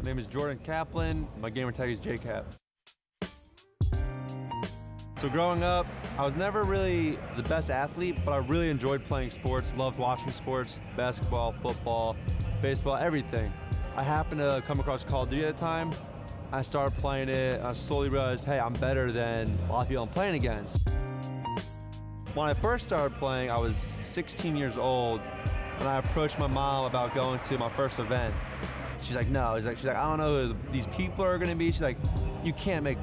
My name is Jordan Kaplan. My gamer tag is JCap. So growing up, I was never really the best athlete, but I really enjoyed playing sports, loved watching sports, basketball, football, baseball, everything. I happened to come across Call of Duty at the time. I started playing it, and I slowly realized, hey, I'm better than a lot of people I'm playing against. When I first started playing, I was 16 years old, and I approached my mom about going to my first event. She's like, no. She's like, I don't know who these people are gonna be. She's like, you can't make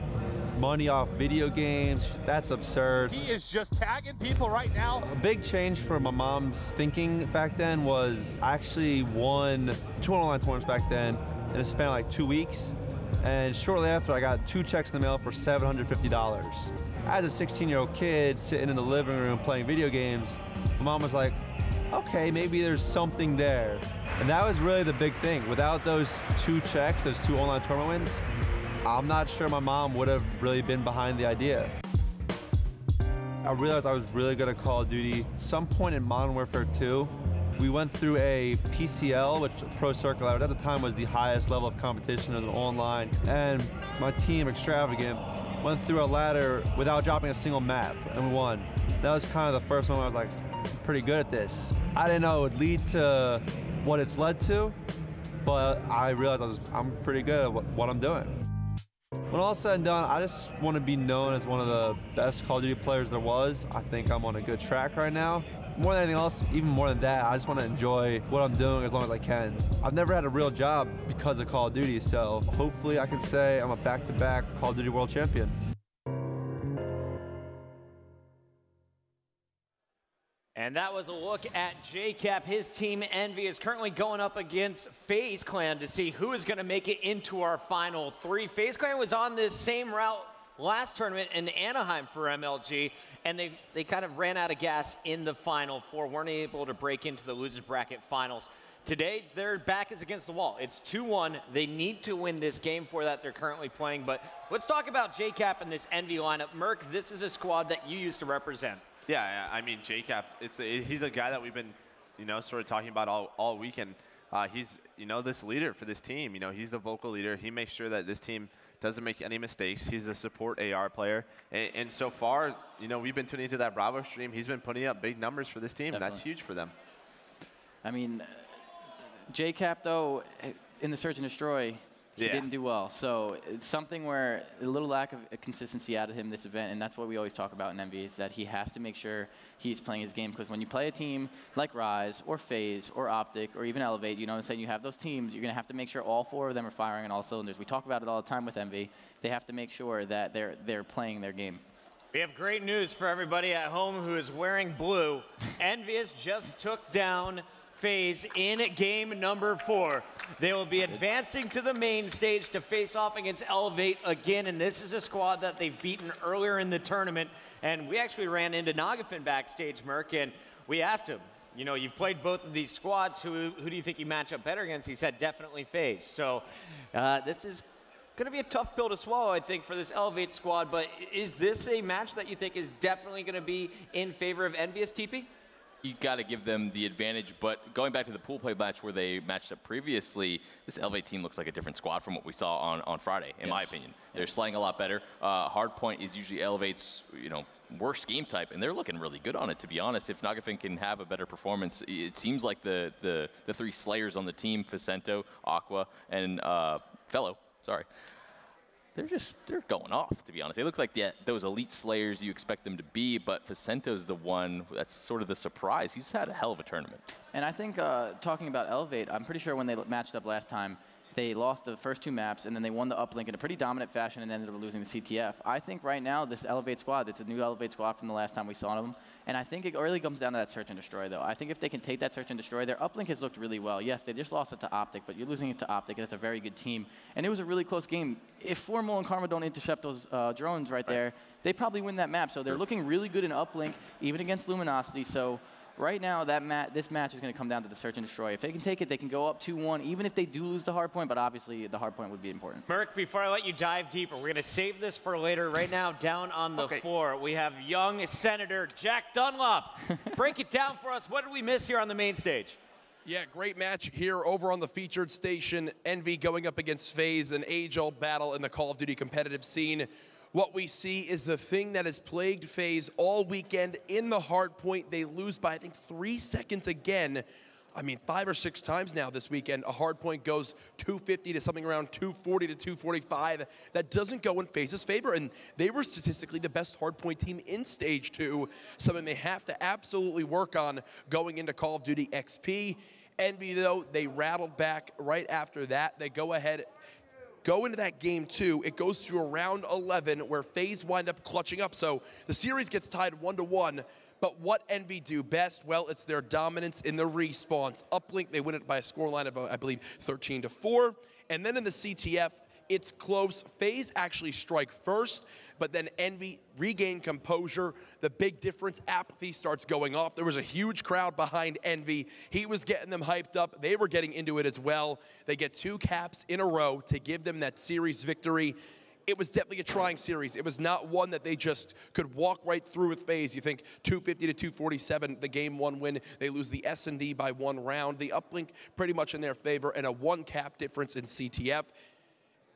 money off video games. That's absurd. He is just tagging people right now. A big change for my mom's thinking back then was I actually won 2 online tournaments back then in a span of like 2 weeks. And shortly after, I got 2 checks in the mail for $750. As a 16-year-old kid sitting in the living room playing video games, my mom was like, okay, maybe there's something there. And that was really the big thing. Without those 2 checks, those 2 online tournament wins, I'm not sure my mom would have really been behind the idea. I realized I was really good at Call of Duty. At some point in Modern Warfare 2, we went through a PCL, which Pro Circle at the time was the highest level of competition as an online. And my team, Extravagant, went through a ladder without dropping a single map, and we won. That was kind of the first moment I was like, I'm pretty good at this. I didn't know it would lead to what it's led to, but I realized I'm pretty good at what I'm doing. When all said and done, I just want to be known as one of the best Call of Duty players there was. I think I'm on a good track right now. More than anything else, even more than that, I just want to enjoy what I'm doing as long as I can. I've never had a real job because of Call of Duty, so hopefully I can say I'm a back-to-back Call of Duty World Champion. And that was a look at JCap. His team, Envy, is currently going up against FaZe Clan to see who is going to make it into our final 3. FaZe Clan was on this same route last tournament in Anaheim for MLG, and they kind of ran out of gas in the final 4, weren't able to break into the losers bracket finals. Today, their back is against the wall. It's 2-1. They need to win this game for that they're currently playing. But let's talk about JCap and this Envy lineup. Merc, this is a squad that you used to represent. Yeah, I mean, JCap, he's a guy that we've been, sort of talking about all weekend. He's, this leader for this team. He's the vocal leader. He makes sure that this team doesn't make any mistakes. He's a support AR player. And so far, we've been tuning into that Bravo stream. He's been putting up big numbers for this team. Definitely. That's huge for them. I mean, JCap, though, in the Search and Destroy, he didn't do well. So it's something where a little lack of consistency out of him this event, and that's what we always talk about in MV, is that he has to make sure he's playing his game. Because when you play a team like Rise or FaZe or Optic or even eLevate, you know what I'm saying, you have those teams, you're going to have to make sure all 4 of them are firing on all cylinders. We talk about it all the time with MV. They have to make sure that they're playing their game. We have great news for everybody at home who is wearing blue. EnVyUs just took down FaZe in game number 4. They will be advancing to the main stage to face off against eLevate again, and this is a squad that they've beaten earlier in the tournament. And we actually ran into Nagafin backstage, Merc, and we asked him, you've played both of these squads. Who do you think you match up better against? He said definitely FaZe. So this is going to be a tough pill to swallow, I think, for this eLevate squad. But is this a match that you think is definitely going to be in favor of EnVyUs, TP? You got to give them the advantage, but going back to the pool play match where they matched up previously, this eLevate team looks like a different squad from what we saw on Friday, in my opinion. They're slaying a lot better. Hardpoint is usually eLevate's, worst game type, and they're looking really good on it, to be honest. If Nagafin can have a better performance, it seems like the 3 slayers on the team, Facento, Aqua, and Fellow, they're going off, to be honest. They look like those elite slayers you expect them to be, but Facento's the one that's sort of the surprise. He's had a hell of a tournament. And I think talking about eLevate, I'm pretty sure when they matched up last time, they lost the first 2 maps, and then they won the uplink in a pretty dominant fashion and ended up losing the CTF. I think right now, this eLevate squad, it's a new eLevate squad from the last time we saw them. And I think it really comes down to that Search and Destroy, though. I think if they can take that Search and Destroy, their uplink has looked really well. Yes, they just lost it to Optic, but you're losing it to Optic, and it's a very good team. And it was a really close game. If Formal and Karma don't intercept those drones right there, they probably win that map. So they're looking really good in uplink, even against Luminosity. So right now, this match is going to come down to the Search and Destroy. If they can take it, they can go up 2-1, even if they do lose the hard point, but obviously the hard point would be important. Merc, before I let you dive deeper, we're going to save this for later. Right now, down on the floor, we have young Senator Jack Dunlop. Break it down for us. What did we miss here on the main stage? Yeah, great match here over on the featured station. Envy going up against FaZe, an age-old battle in the Call of Duty competitive scene. What we see is the thing that has plagued FaZe all weekend in the hard point. They lose by, I think, 3 seconds again. I mean, 5 or 6 times now this weekend, a hard point goes 250 to something around 240 to 245. That doesn't go in FaZe's favor, and they were statistically the best hard point team in Stage 2, something they have to absolutely work on going into Call of Duty XP. Envy, though, they rattled back right after that. They go ahead, go into that game 2. It goes to around 11 where FaZe wind up clutching up. So the series gets tied 1-1. But what Envy do best? Well, it's their dominance in the respawns. Uplink, they win it by a scoreline of, I believe, 13-4. And then in the CTF, it's close. FaZe actually strike first, but then Envy regain composure. The big difference, Apathy starts going off. There was a huge crowd behind Envy. He was getting them hyped up. They were getting into it as well. They get 2 caps in a row to give them that series victory. It was definitely a trying series. It was not one that they just could walk right through with FaZe. You think 250 to 247, the game 1 win. They lose the S&D by 1 round. The uplink pretty much in their favor, and a 1 cap difference in CTF.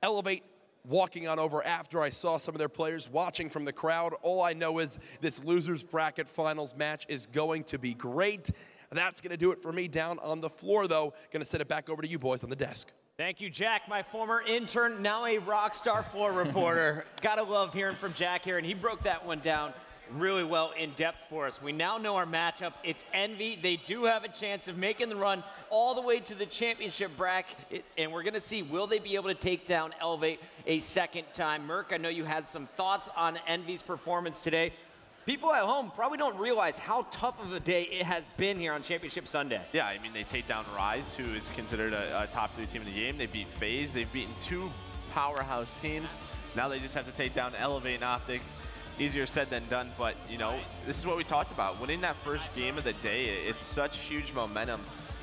eLevate walking on over after I saw some of their players watching from the crowd. All I know is this losers bracket finals match is going to be great. That's going to do it for me down on the floor, though. Going to send it back over to you boys on the desk. Thank you, Jack, my former intern, now a rock star floor reporter. Gotta love hearing from Jack here, and he broke that one down really well in depth for us. We now know our matchup. It's Envy. They do have a chance of making the run all the way to the championship bracket, and we're going to see, will they be able to take down eLevate a second time? Merc, I know you had some thoughts on Envy's performance today. People at home probably don't realize how tough of a day it has been here on Championship Sunday. Yeah, I mean, they take down Rise, who is considered a top 3 team in the game. They beat FaZe. They've beaten 2 powerhouse teams. Now they just have to take down eLevate and Optic. Easier said than done, but, you know, this is what we talked about. Winning that first game of the day, it's such huge momentum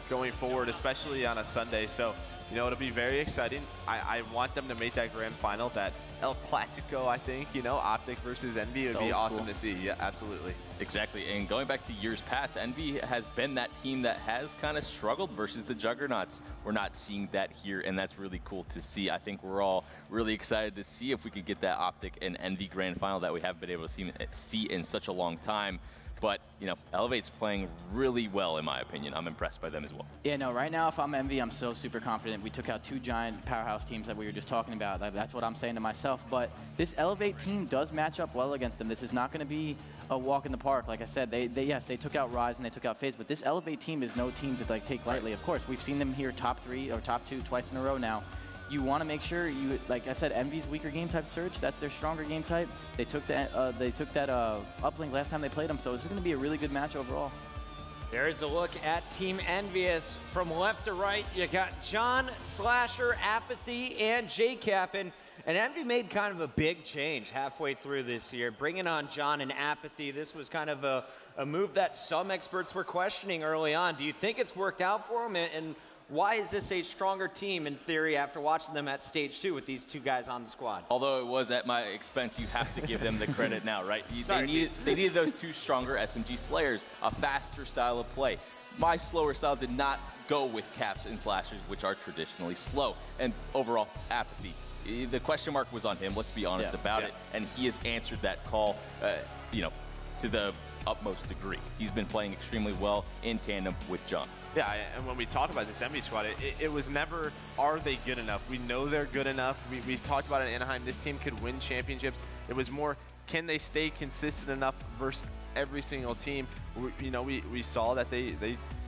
going forward, especially on a Sunday. So, you know, it'll be very exciting. I want them to make that grand final, that El Clasico, I think, you know, Optic versus Envy would be awesome to see. Yeah, absolutely. Exactly, and going back to years past, Envy has been that team that has kind of struggled versus the Juggernauts. We're not seeing that here, and that's really cool to see. I think we're all really excited to see if we could get that Optic and Envy grand final that we haven't been able to see in such a long time. But, you know, eLevate's playing really well, in my opinion. I'm impressed by them as well. Yeah, no, right now, if I'm Envy, I'm so super confident. We took out 2 giant powerhouse teams that we were just talking about. That's what I'm saying to myself. But this eLevate team does match up well against them. This is not going to be a walk in the park. Like I said, yes, they took out Rise and they took out FaZe, but this eLevate team is no team to take lightly. Of course, we've seen them here top 3 or top 2 twice in a row now. You want to make sure you, like I said, Envy's weaker game type Surge. That's their stronger game type. They took that uplink last time they played them, so this is going to be a really good match overall. There's a look at Team EnVyUs. From left to right, you got John, Slasher, Apathy, and JCap. And Envy made kind of a big change halfway through this year, bringing on John and Apathy. This was kind of a move that some experts were questioning early on. Do you think it's worked out for them? And why is this a stronger team, in theory, after watching them at Stage 2 with these 2 guys on the squad? Although it was at my expense, you have to give them the credit now, right? They needed those 2 stronger SMG Slayers, a faster style of play. My slower style did not go with caps and slashers, which are traditionally slow. And overall, Apathy. The question mark was on him, let's be honest about it. And he has answered that call, you know, to the utmost degree. He's been playing extremely well in tandem with John. Yeah, and when we talk about this Envy squad, it was never, are they good enough? We know they're good enough. We talked about it in Anaheim, this team could win championships. It was more, can they stay consistent enough versus every single team? You know, we saw that they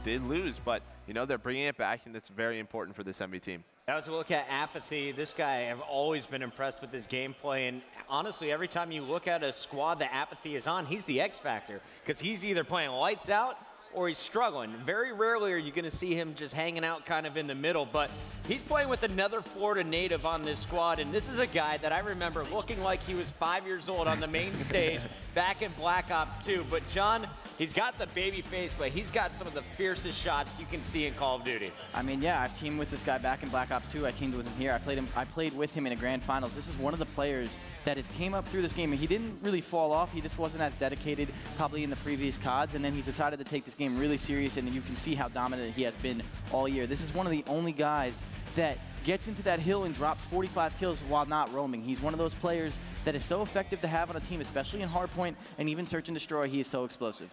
did lose, but, you know, they're bringing it back, and that's very important for this Envy team. That was a look at Apathy. This guy, I've always been impressed with his gameplay, and honestly, every time you look at a squad that Apathy is on, he's the X factor, because he's either playing lights out or he's struggling. Very rarely are you going to see him just hanging out kind of in the middle, but he's playing with another Florida native on this squad, and this is a guy that I remember looking like he was 5 years old on the main stage back in Black Ops 2. But John, he's got the baby face, but he's got some of the fiercest shots you can see in Call of Duty. I mean, yeah, I've teamed with this guy back in Black Ops 2. I teamed with him here. I played with him in a grand finals. This is one of the players that has came up through this game, and he didn't really fall off. He just wasn't as dedicated probably in the previous CODs, and then he decided to take this game game really serious, and you can see how dominant he has been all year. This is one of the only guys that gets into that hill and drops 45 kills while not roaming. He's one of those players that is so effective to have on a team, especially in hardpoint and even search and destroy. He is so explosive.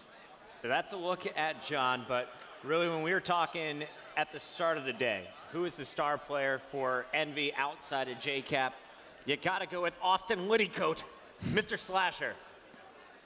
So that's a look at John, but really when we were talking at the start of the day, who is the star player for Envy outside of JCap? You gotta go with Austin Liddycoat, Mr. Slasher.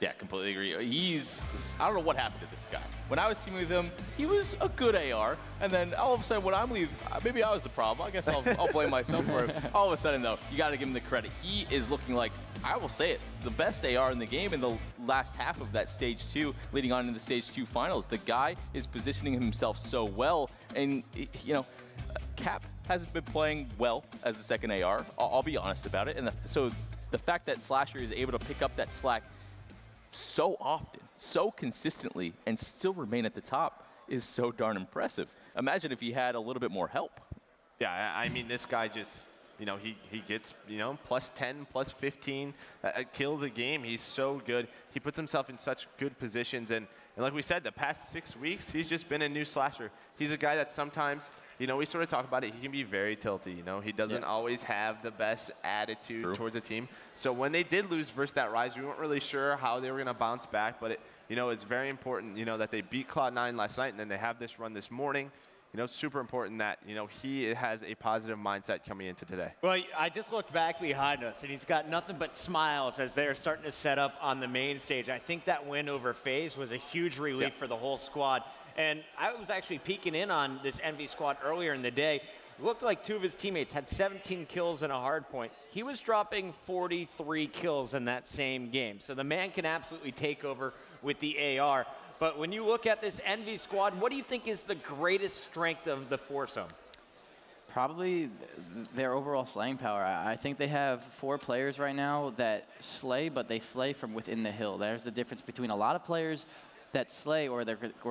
Yeah, completely agree. I don't know what happened to this guy. When I was teaming with him, he was a good AR, and then all of a sudden when I'm leaving, maybe I was the problem. I guess I'll blame myself for it. All of a sudden, though, you got to give him the credit. He is looking like, I will say it, the best AR in the game in the last half of that Stage 2, leading on into the Stage 2 finals. The guy is positioning himself so well, and, you know, Cap hasn't been playing well as the second AR. I'll be honest about it. And so the fact that Slasher is able to pick up that slack so often, so consistently, and still remain at the top is so darn impressive. Imagine if he had a little bit more help. Yeah, I mean, this guy just, you know, he gets, you know, plus 10, plus 15 kills a game. He's so good. He puts himself in such good positions. And like we said, the past 6 weeks, he's just been a new Slasher. He's a guy that sometimes, you know, we sort of talk about it, he can be very tilty, you know. He doesn't always have the best attitude towards a team. So when they did lose versus that Rise, we weren't really sure how they were going to bounce back. But, you know, it's very important, you know, that they beat Cloud9 last night and then they have this run this morning. You know, it's super important that, you know, he has a positive mindset coming into today. Well, I just looked back behind us, and he's got nothing but smiles as they're starting to set up on the main stage. I think that win over FaZe was a huge relief for the whole squad. And I was actually peeking in on this Envy squad earlier in the day. It looked like two of his teammates had 17 kills in a hard point. He was dropping 43 kills in that same game. So the man can absolutely take over with the AR. But when you look at this Envy squad, what do you think is the greatest strength of the foursome? Probably their overall slaying power. I think they have 4 players right now that slay, but they slay from within the hill. There's the difference between a lot of players that slay or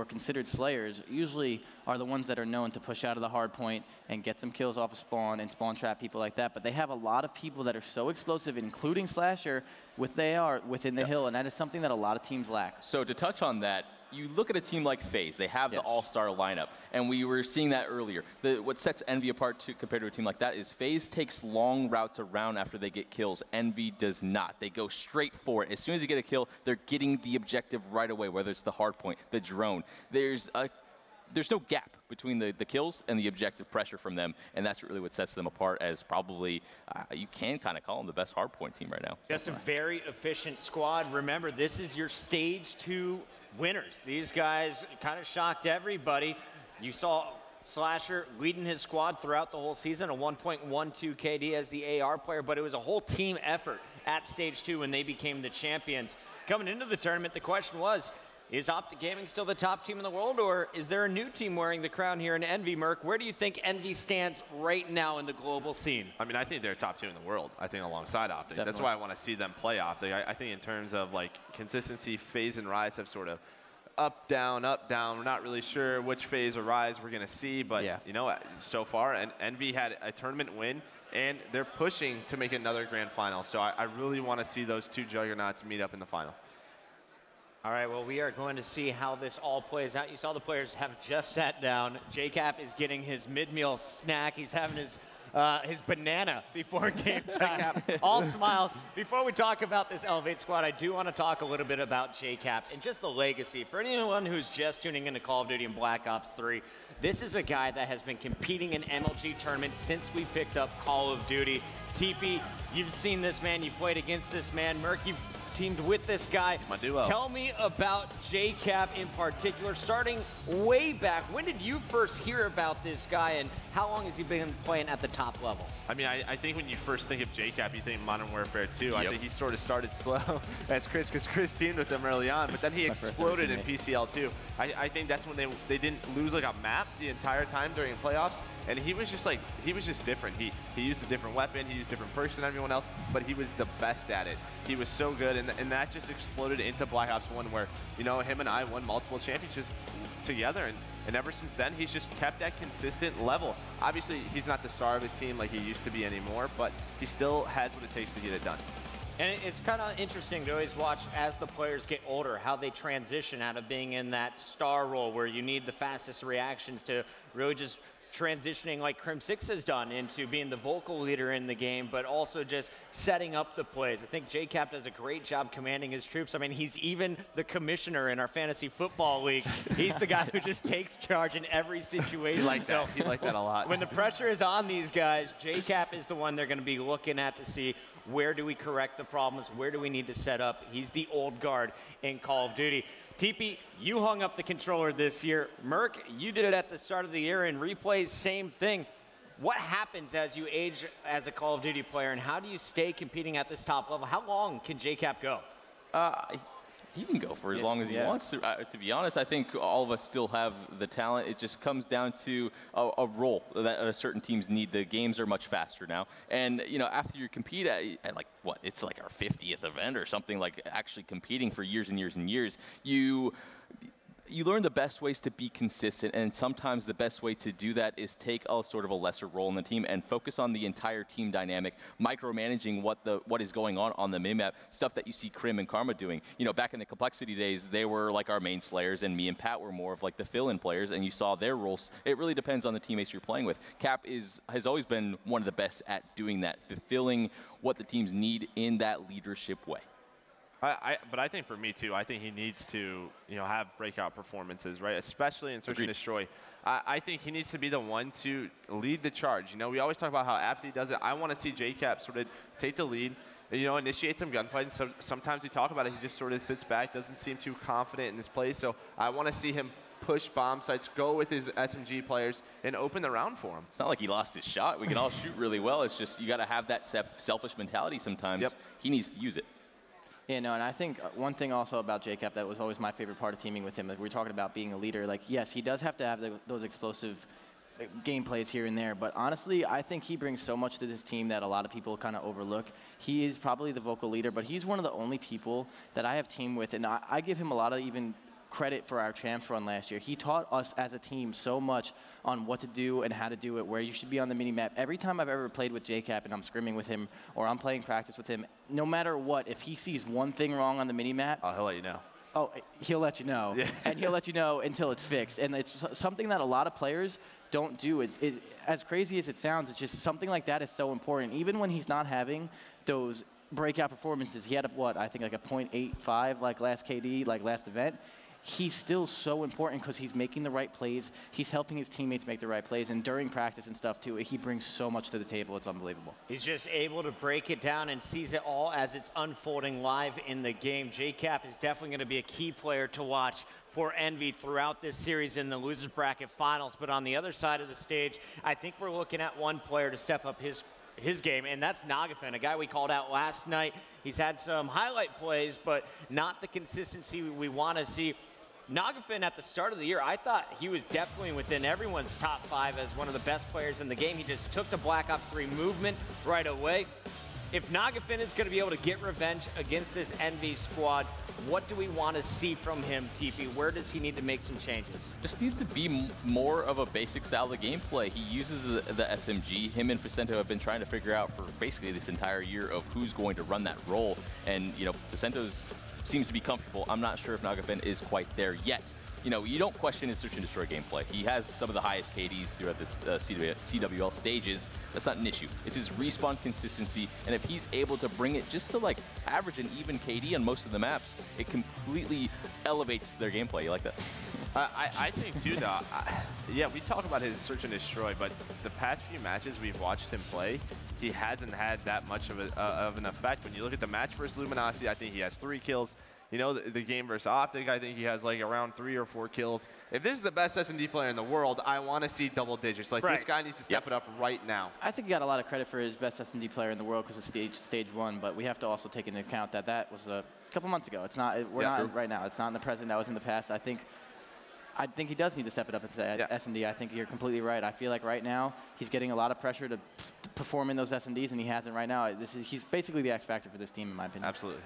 considered slayers usually are the ones that are known to push out of the hard point and get some kills off of spawn and spawn trap people like that. But they have a lot of people that are so explosive, including Slasher, with they are within the hill, and that is something that a lot of teams lack. So to touch on that, you look at a team like FaZe, they have the all-star lineup, and we were seeing that earlier. What sets Envy apart compared to a team like that is FaZe takes long routes around after they get kills. Envy does not. They go straight for it. As soon as they get a kill, they're getting the objective right away, whether it's the hard point, the drone. There's no gap between the kills and the objective pressure from them, and that's really what sets them apart as probably, you can kind of call them the best hardpoint team right now. Just a very efficient squad. Remember, this is your Stage 2 winners. These guys kind of shocked everybody. You saw Slasher leading his squad throughout the whole season, a 1.12 KD as the AR player, but it was a whole team effort at Stage 2 when they became the champions. Coming into the tournament, the question was, is Optic Gaming still the top team in the world, or is there a new team wearing the crown here in Envy, Merc? Where do you think Envy stands right now in the global scene? I mean, I think they're top 2 in the world, I think, alongside Optic. Definitely. That's why I want to see them play Optic. I think in terms of, like, consistency, FaZe and Rise have sort of up, down, up, down. We're not really sure which FaZe or Rise we're going to see, but, you know, so far, and Envy had a tournament win, and they're pushing to make another grand final. So I really want to see those 2 juggernauts meet up in the final. All right, well, we are going to see how this all plays out. You saw the players have just sat down. JCap is getting his mid-meal snack. He's having his banana before game time. All smiles. Before we talk about this eLevate squad, I do want to talk a little bit about JCap and just the legacy. For anyone who's just tuning into Call of Duty and Black Ops 3, this is a guy that has been competing in MLG tournaments since we picked up Call of Duty. TP, you've seen this man. You've played against this man. Merc, you've teamed with this guy. It's my duo. Tell me about JCap in particular, starting way back. When did you first hear about this guy, and how long has he been playing at the top level? I mean, I think when you first think of JCap, you think Modern Warfare 2. I think he sort of started slow as Chris, because Chris teamed with him early on, but then he exploded in PCL 2. I think that's when they didn't lose like a map the entire time during playoffs, and he was just different. He used a different weapon, he used a different person than everyone else, but he was the best at it. He was so good, and that just exploded into Black Ops 1, where, you know, him and I won multiple championships together, and ever since then, he's just kept that consistent level. Obviously, he's not the star of his team like he used to be anymore, but he still has what it takes to get it done. And it's kind of interesting to always watch as the players get older, how they transition out of being in that star role where you need the fastest reactions to really just transitioning like Crim 6 has done into being the vocal leader in the game, but also just setting up the plays. I think JCap does a great job commanding his troops. I mean, he's even the commissioner in our fantasy football league. He's the guy who just takes charge in every situation. He likes that. He liked that a lot. When the pressure is on these guys, JCap is the one they're going to be looking at to see where do we correct the problems, where do we need to set up. He's the old guard in Call of Duty. TP, you hung up the controller this year. Merc, you did it at the start of the year in replays, same thing. What happens as you age as a Call of Duty player, and how do you stay competing at this top level? How long can JCap go? He can go for as long as he wants to. To be honest, I think all of us still have the talent. It just comes down to a role that certain teams need. The games are much faster now. And, you know, after you compete at like, what, it's like our 50th event or something, like actually competing for years and years and years, you learn the best ways to be consistent, and sometimes the best way to do that is take a sort of a lesser role in the team and focus on the entire team dynamic, micromanaging what is going on the minimap, stuff that you see Crim and Karma doing. You know, back in the Complexity days, they were like our main slayers, and me and Pat were more of like the fill-in players, and you saw their roles. It really depends on the teammates you're playing with. Cap has always been one of the best at doing that, fulfilling what the teams need in that leadership way. But I think for me too, I think he needs to, you know, have breakout performances, right? Especially in Search and Destroy. I think he needs to be the one to lead the charge. You know, we always talk about how Apathy does it. I want to see JCap sort of take the lead, you know, initiate some gunfight. So sometimes we talk about it, he just sort of sits back, doesn't seem too confident in his play. So I want to see him push bomb sites, go with his SMG players, and open the round for him. It's not like he lost his shot. We can all shoot really well. It's just you got to have that selfish mentality sometimes. Yep. He needs to use it. Yeah, no, and I think one thing also about JCap that was always my favorite part of teaming with him, like we're talking about being a leader, like yes, he does have to have those explosive gameplays here and there, but honestly, I think he brings so much to this team that a lot of people kind of overlook. He is probably the vocal leader, but he's one of the only people that I have teamed with, and I give him a lot of even credit for our champs run last year. He taught us as a team so much on what to do and how to do it, where you should be on the mini-map. Every time I've ever played with JCap and I'm scrimming with him or I'm playing practice with him, no matter what, if he sees one thing wrong on the mini-map, he'll let you know. Oh, he'll let you know. Yeah. And he'll let you know until it's fixed. And it's something that a lot of players don't do. As crazy as it sounds, it's just something like that is so important. Even when he's not having those breakout performances, he had I think like a .85 like last KD, like last event. He's still so important because he's making the right plays. He's helping his teammates make the right plays. And during practice and stuff, too, he brings so much to the table. It's unbelievable. He's just able to break it down and sees it all as it's unfolding live in the game. JCap is definitely going to be a key player to watch for Envy throughout this series in the losers bracket finals. But on the other side of the stage, I think we're looking at one player to step up his game, and that's Nagafin, a guy we called out last night. He's had some highlight plays, but not the consistency we want to see. Nagafin, at the start of the year, I thought he was definitely within everyone's top 5 as one of the best players in the game. He just took the Black Ops 3 movement right away. If Nagafin is going to be able to get revenge against this Envy squad, what do we want to see from him, TP? Where does he need to make some changes? Just needs to be more of a basic style of gameplay. He uses the SMG. Him and Vicento have been trying to figure out for basically this entire year of who's going to run that role. And, you know, Vicento's seems to be comfortable. I'm not sure if Nagafin is quite there yet. You know, you don't question his Search and Destroy gameplay. He has some of the highest KDs throughout this CWL stages. That's not an issue. It's his respawn consistency, and if he's able to bring it just to like average an even KD on most of the maps, it completely elevates their gameplay. You like that? I think too, though. Yeah, we talk about his Search and Destroy, but the past few matches we've watched him play, he hasn't had that much of an effect. When you look at the match versus Luminosity, I think he has 3 kills. You know, the game versus Optic, I think he has like around 3 or 4 kills. If this is the best S&D player in the world, I want to see double digits. Like, this guy needs to step it up right now. I think he got a lot of credit for his best S&D player in the world because of stage 1, but we have to also take into account that that was a couple months ago. It's not, we're not right now. It's not in the present. That was in the past. I think he does need to step it up and say S&D. I think you're completely right. I feel like right now he's getting a lot of pressure to perform in those S&Ds, and he hasn't right now. He's basically the X factor for this team, in my opinion. Absolutely.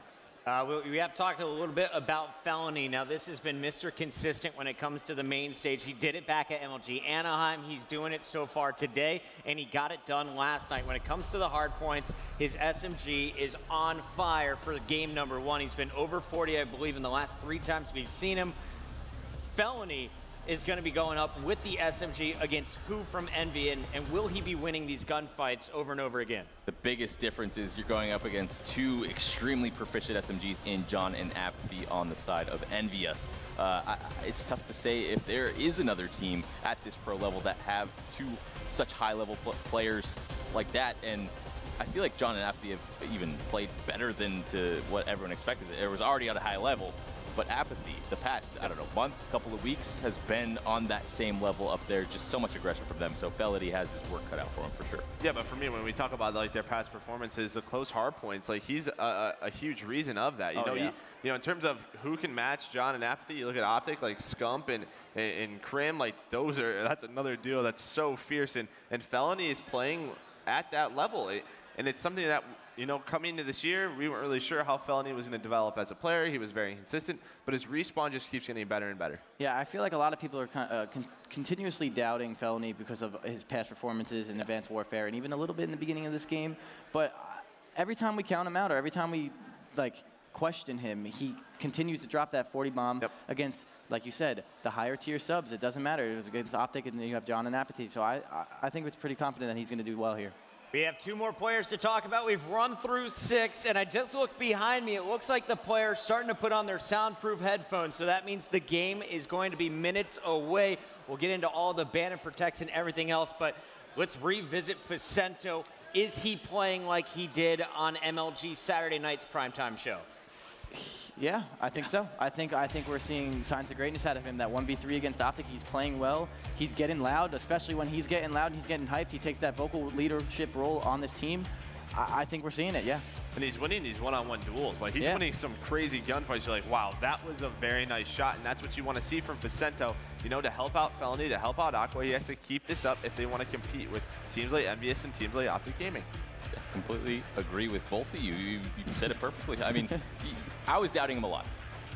We have talked a little bit about Felony. Now, this has been Mr. Consistent when it comes to the main stage. He did it back at MLG Anaheim. He's doing it so far today, and he got it done last night. When it comes to the hard points, his SMG is on fire for game number 1. He's been over 40, I believe, in the last 3 times we've seen him. Felony is going to be going up with the SMG against who from Envy, and will he be winning these gunfights over and over again? The biggest difference is you're going up against 2 extremely proficient SMGs in John and Apathy on the side of EnVyUs. It's tough to say if there is another team at this pro level that have 2 such high-level players like that, and I feel like John and Apathy have even played better than to what everyone expected. It was already at a high level. But Apathy, the past, I don't know, month, couple of weeks, has been on that same level up there. Just so much aggression from them. So Felony has his work cut out for him for sure. Yeah, but for me, when we talk about like their past performances, the close hard points, like he's a huge reason of that. You know, in terms of who can match John and Apathy, you look at Optic, like Scump and Crim, like that's another duo that's so fierce. And Felony is playing at that level. And it's something that, you know, coming into this year, we weren't really sure how Felony was going to develop as a player. He was very consistent, but his respawn just keeps getting better and better. Yeah, I feel like a lot of people are continuously doubting Felony because of his past performances in Advanced Warfare and even a little bit in the beginning of this game. But every time we count him out or every time we question him, he continues to drop that 40 bomb against, like you said, the higher tier subs. It doesn't matter. It was against Optic, and then you have John and Apathy. So I think it's pretty confident that he's going to do well here. We have 2 more players to talk about. We've run through 6, and I just looked behind me. It looks like the players starting to put on their soundproof headphones, so that means the game is going to be minutes away. We'll get into all the ban and protects and everything else, but let's revisit Vicento. Is he playing like he did on MLG Saturday night's primetime show? Yeah, I think so. I think we're seeing signs of greatness out of him. That 1v3 against Optic, he's playing well. He's getting loud, especially when he's getting loud and he's getting hyped. He takes that vocal leadership role on this team. I think we're seeing it, yeah. And he's winning these one-on-one duels. Like, he's winning some crazy gunfights. You're like, wow, that was a very nice shot, and that's what you want to see from Vicento. You know, to help out Felony, to help out Aqua, he has to keep this up if they want to compete with teams like EnVyUs and teams like Optic Gaming. Completely agree with both of you. You said it perfectly. I mean, I was doubting him a lot.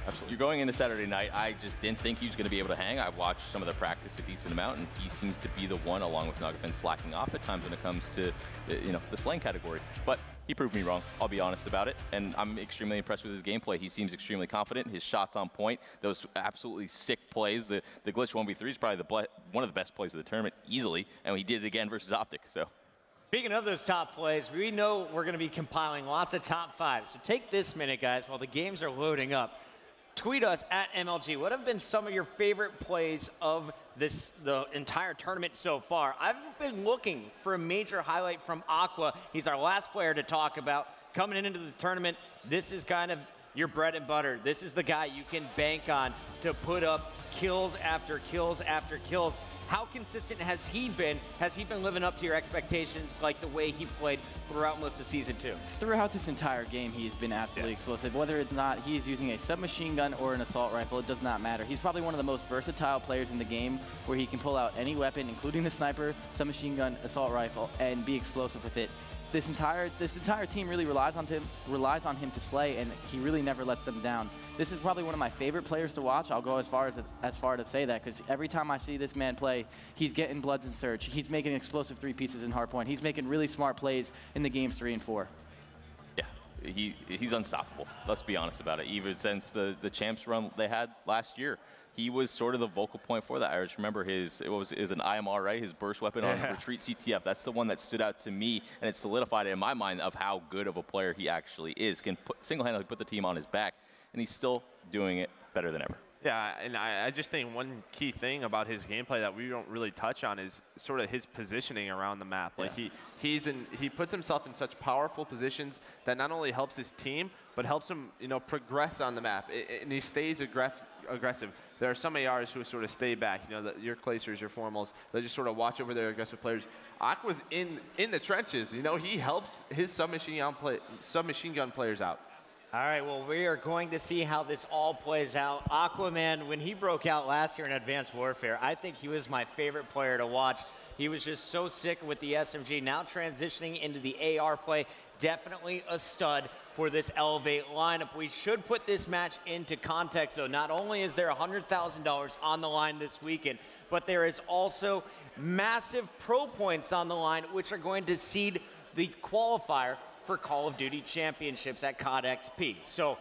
Absolutely. You're going into Saturday night. I just didn't think he was going to be able to hang. I watched some of the practice a decent amount, and he seems to be the one, along with Nugget, slacking off at times when it comes to the slang category. But he proved me wrong. I'll be honest about it, and I'm extremely impressed with his gameplay. He seems extremely confident. His shots on point. Those absolutely sick plays. The glitch 1v3 is probably one of the best plays of the tournament, easily, and he did it again versus Optic. So. Speaking of those top plays, we know we're going to be compiling lots of top 5s. So take this minute, guys, while the games are loading up. Tweet us at MLG. What have been some of your favorite plays of the entire tournament so far? I've been looking for a major highlight from Aqua. He's our last player to talk about. Coming into the tournament, this is kind of your bread and butter. This is the guy you can bank on to put up kills after kills after kills. How consistent has he been? Has he been living up to your expectations like the way he played throughout most of season 2? Throughout this entire game, he's been absolutely explosive. Whether it's not he is using a submachine gun or an assault rifle, it does not matter. He's probably one of the most versatile players in the game, where he can pull out any weapon, including the sniper, submachine gun, assault rifle, and be explosive with it. This entire team really relies on him to slay, and he really never lets them down. This is probably one of my favorite players to watch. I'll go as far to say that, because every time I see this man play, he's getting bloods in search. He's making explosive 3 pieces in hardpoint. He's making really smart plays in the games 3 and 4. Yeah, he's unstoppable. Let's be honest about it. Even since the champs run they had last year, he was sort of the vocal point for that. I just remember it was an IMR, right? His burst weapon on Retreat CTF. That's the one that stood out to me, and it solidified it in my mind of how good of a player he actually is. Can single-handedly put the team on his back, and he's still doing it better than ever. Yeah, and I just think one key thing about his gameplay that we don't really touch on is sort of his positioning around the map. Like he puts himself in such powerful positions that not only helps his team, but helps him, progress on the map. And he stays aggressive. There are some ARs who sort of stay back. Your Clacers, your Formals, they just sort of watch over their aggressive players. Aqua's in the trenches. He helps his submachine gun players out. All right, well, we are going to see how this all plays out. Aquaman, when he broke out last year in Advanced Warfare, I think he was my favorite player to watch. He was just so sick with the SMG. Now transitioning into the AR play, definitely a stud for this eLevate lineup. We should put this match into context, though. Not only is there $100,000 on the line this weekend, but there is also massive pro points on the line, which are going to seed the qualifier for Call of Duty Championships at COD XP. So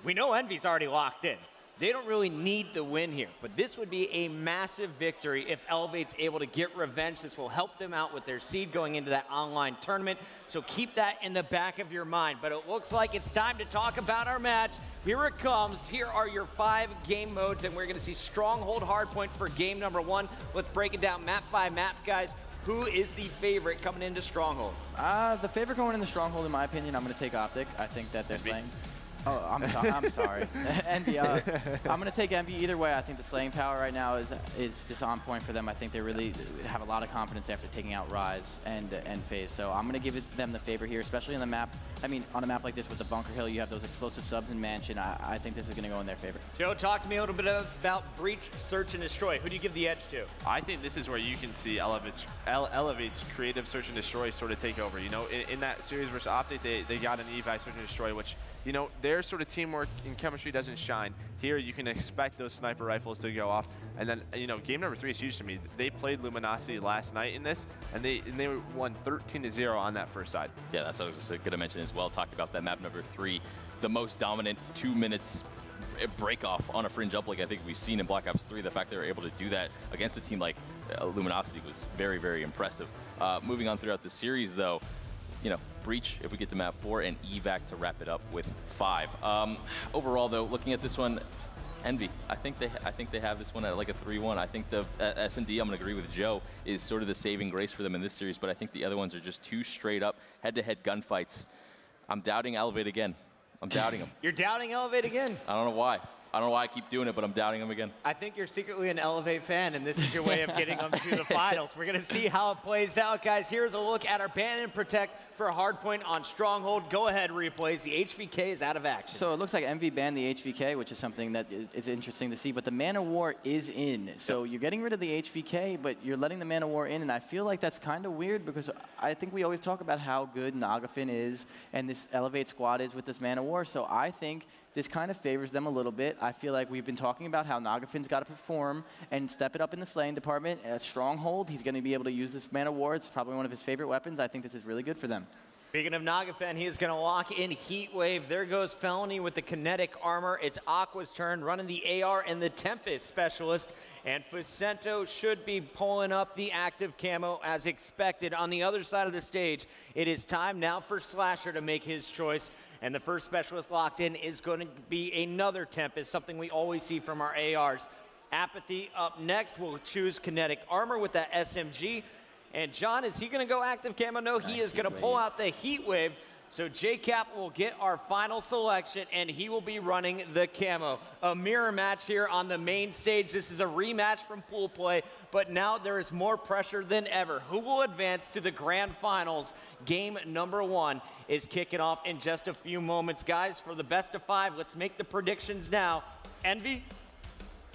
we know EnVy's already locked in. They don't really need the win here, but this would be a massive victory if eLevate's able to get revenge. This will help them out with their seed going into that online tournament, so keep that in the back of your mind. But it looks like it's time to talk about our match. Here it comes. Here are your 5 game modes, and we're going to see Stronghold Hardpoint for game number 1. Let's break it down map by map, guys. Who is the favorite coming into Stronghold? The favorite going into Stronghold, in my opinion, I'm going to take Optic. I think that they're slaying. Oh, I'm sorry. EnVy, I'm going to take EnVy either way. I think the slaying power right now is just on point for them. I think they really have a lot of confidence after taking out Rise and FaZe. So I'm going to give them the favor here, especially on the map. I mean, on a map like this with the Bunker Hill, you have those explosive subs in Mansion. I think this is going to go in their favor. Joe, talk to me a little bit about Breach, Search, and Destroy. Who do you give the edge to? I think this is where you can see eLevate's creative Search and Destroy sort of take over. You know, in that series versus Optic, they got an EnVy Search and Destroy, which, you know, their sort of teamwork and chemistry doesn't shine. Here, you can expect those sniper rifles to go off. And then, you know, game number 3 is huge to me. They played Luminosity last night in this, and they won 13-0 on that first side. Yeah, that's what I was going to mention as well. Talked about that map number 3, the most dominant 2 minutes break off on a fringe uplink I think we've seen in Black Ops 3. The fact they were able to do that against a team like Luminosity was very, very impressive. Moving on throughout the series, though, you know, Breach if we get to map 4, and evac to wrap it up with 5. Overall, though, looking at this one, EnVy, I think they have this one at like a 3-1. I think the S&D, I'm going to agree with Joe, is sort of the saving grace for them in this series, but I think the other ones are just too straight up head-to-head gunfights. I'm doubting eLevate again. I'm doubting them. You're doubting eLevate again? I don't know why. I don't know why I keep doing it, but I'm doubting them again. I think you're secretly an eLevate fan, and this is your way of getting them to the finals. We're going to see how it plays out, guys. Here's a look at our ban and protect for a hard point on Stronghold. Go ahead, replays. The HVK is out of action. So it looks like EnVy banned the HVK, which is something that is interesting to see, but the Man of War is in. So you're getting rid of the HVK, but you're letting the Man of War in, and I feel like that's kind of weird because I think we always talk about how good Nagafin is and this eLevate squad is with this Man of War. So I think this kind of favors them a little bit. I feel like we've been talking about how Nagafin's got to perform and step it up in the slaying department. Stronghold, he's going to be able to use this Man of War. It's probably one of his favorite weapons. I think this is really good for them. Speaking of Nagafin, he is going to lock in Heat Wave. There goes Felony with the kinetic armor. It's Aqua's turn, running the AR and the Tempest specialist. And Fucento should be pulling up the active camo as expected. On the other side of the stage, it is time now for Slasher to make his choice. And the first specialist locked in is going to be another Tempest, something we always see from our ARs. Apathy up next. We'll choose kinetic armor with that SMG. And John, is he going to go active camo? No, he is going to pull out the Heat Wave. So JCap will get our final selection, and he will be running the camo. A mirror match here on the main stage. This is a rematch from pool play, but now there is more pressure than ever. Who will advance to the grand finals? Game number 1 is kicking off in just a few moments. Guys, for the best of 5, let's make the predictions now. EnVy?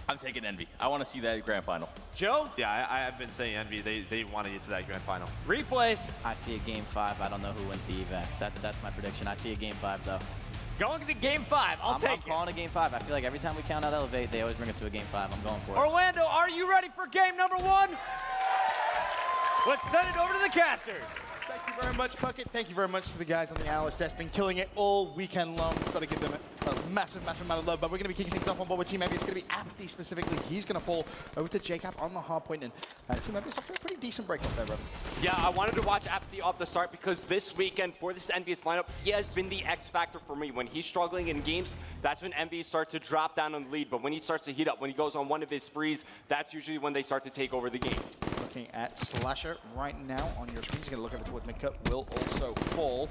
I'm taking EnVy. I want to see that grand final. Joe? Yeah, I have been saying EnVy. They want to get to that grand final. Replays. I see a game 5. I don't know who wins the evac. That's my prediction. I see a game 5 though. Going to game 5. I'm calling a game 5. I feel like every time we count out eLevate, they always bring us to a game 5. I'm going for it. Orlando, are you ready for game number 1? Let's send it over to the casters. Thank you very much, Puckett. Thank you very much to the guys on the analyst desk. Been killing it all weekend long. Got to give them a massive, massive amount of love. But we're going to be kicking things off on board with Team EnVy. It's going to be Apathy specifically. He's going to fall over to JCap on the hard point. And Team EnVy's off to a pretty decent break up there, brother. Yeah, I wanted to watch Apathy off the start because this weekend for this EnVy's lineup, he has been the X factor for me. When he's struggling in games, that's when EnVy starts to drop down on the lead. But when he starts to heat up, when he goes on one of his sprees, that's usually when they start to take over the game. Looking at Slasher right now on your screen. He's going to look over towards midcut. Will also fall.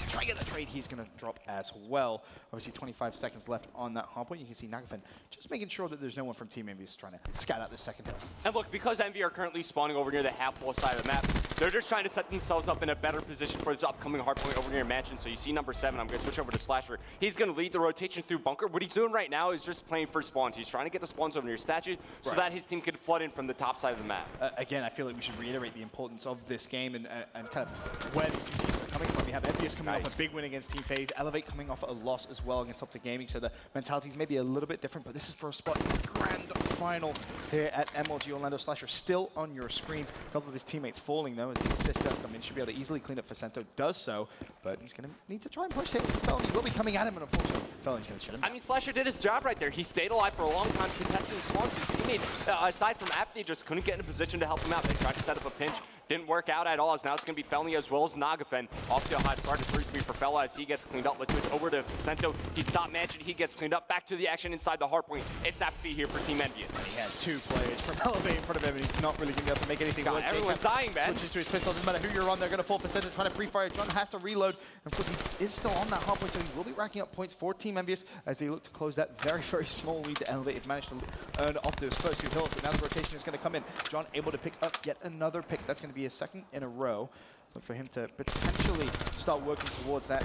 Trying to get that trade he's going to drop as well. Obviously 25 seconds left on that hardpoint. You can see Nagafen just making sure that there's no one from Team EnVyUs trying to scout out the second hill. And look, because EnVy are currently spawning over near the half-wall side of the map, they're just trying to set themselves up in a better position for this upcoming hardpoint over near Mansion. So you see number 7, I'm going to switch over to Slasher. He's going to lead the rotation through bunker. What he's doing right now is just playing for spawns. He's trying to get the spawns over near Statue so that his team can flood in from the top side of the map. Again, I feel like we should reiterate the importance of this game and kind of where these two teams are coming from. We have EnVyUs coming off a big win against Team FaZe, eLevate coming off a loss as well against Optic Gaming, so the mentality is maybe a little bit different, but this is for a spot in the grand final here at MLG. Orlando. Slasher still on your screen. A couple of his teammates falling though as the assist does come in. Should be able to easily clean up. Facento does so, but he's going to need to try and push him. Felony will be coming at him, and unfortunately, Felony's going to shoot him. I mean, Slasher did his job right there. He stayed alive for a long time, contesting spawns. His teammates, aside from Apathy, just couldn't get in a position to help him out. They tried to set up a pinch. Didn't work out at all, as now it's going to be Felony as well as Nagafen. Off to a hot start, 3-speed for Fella as he gets cleaned up. Let's switch over to Facento. He's top Mansion, he gets cleaned up. Back to the action inside the hardpoint. It's Apathy here for Team EnVyUs. He had 2 players from eLevate in front of him, and he's not really going to be able to make anything work. Everyone's dying, man. Switches to his pistol. Doesn't matter who you're on, they're going to fall. Facento trying to pre-fire. John has to reload. And of course, he is still on that hardpoint, so he will be racking up points for Team EnVyUs as they look to close that very, very small lead that eLevate have managed to earn off those first 2 hills. But now the rotation is going to come in. John able to pick up yet another pick. That's going to be his second in a row. Look for him to potentially start working towards that.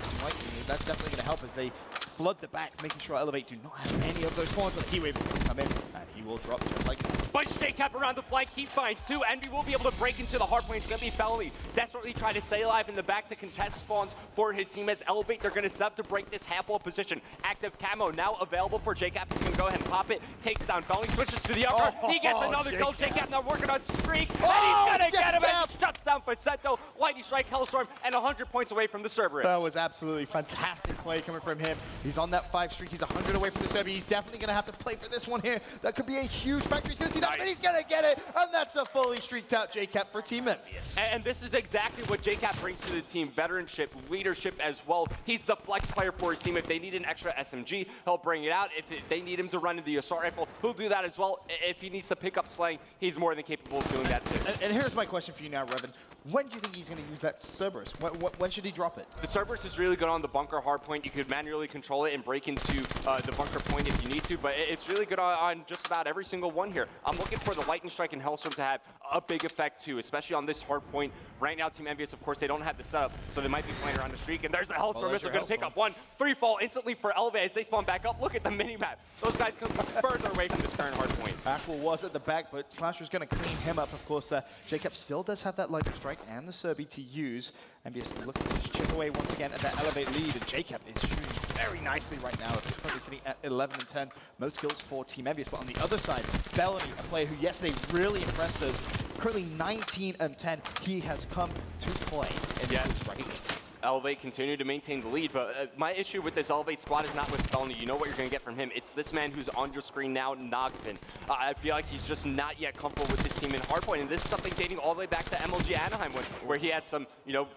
That's definitely going to help as they flood the back, making sure eLevate do not have any of those spawns, but the Heatwave is going to come in, and he will drop just like that. Bunch JCap around the flank, he finds 2. Envy will be able to break into the hardpoint. It's going to be Felony desperately trying to stay alive in the back to contest spawns for his team as eLevate. They're going to set up to break this half-wall position. Active camo now available for JCap. He's going to go ahead and pop it, takes down Felony, switches to the upper. He gets another kill. JCap now working on streaks, and he's going to get him and shuts down Facento. Lightning Strike, Hellstorm, and 100 points away from the Cerberus. That was absolutely fantastic play coming from him. He's on that 5 streak. He's 100 away from this derby. He's definitely going to have to play for this one here. That could be a huge factor. He's going to see that, but he's going to get it. And that's a fully streaked out JCap for Team EnVyUs. And this is exactly what JCap brings to the team. Veteranship, leadership as well. He's the flex player for his team. If they need an extra SMG, he'll bring it out. If they need him to run in the assault rifle, he'll do that as well. If he needs to pick up slaying, he's more than capable of doing that too. And here's my question for you now, Revan. When do you think he's going to use that Cerberus? When should he drop it? The Cerberus is really good on the bunker hardpoint. You could manually control it and break into the bunker point if you need to, but it's really good on just about every single one here. I'm looking for the Lightning Strike and Hellstorm to have a big effect too, especially on this hardpoint. Right now, Team EnVyUs, of course, they don't have the setup, so they might be playing around the streak, and there's a Hellstorm missile going to pick up 1. 3 fall instantly for eLevate as they spawn back up. Look at the mini-map. Those guys come further away from this current hardpoint. Aqua was at the back, but Slasher's going to clean him up, of course. JCap still does have that Lightning Strike and the Serbi to use. EnVyUs looking to just chip away once again at that eLevate lead, and JCap is shooting very nicely right now. It's currently sitting at 11 and 10. Most kills for Team EnVyUs, but on the other side, Felony, a player who yesterday really impressed us, currently 19 and 10. He has come to play in this right. eLevate continue to maintain the lead, but my issue with this eLevate squad is not with Felony. You know what you're going to get from him. It's this man who's on your screen now, Nagafen. I feel like he's just not yet comfortable with this team in hardpoint, and this is something dating all the way back to MLG Anaheim, where he had some,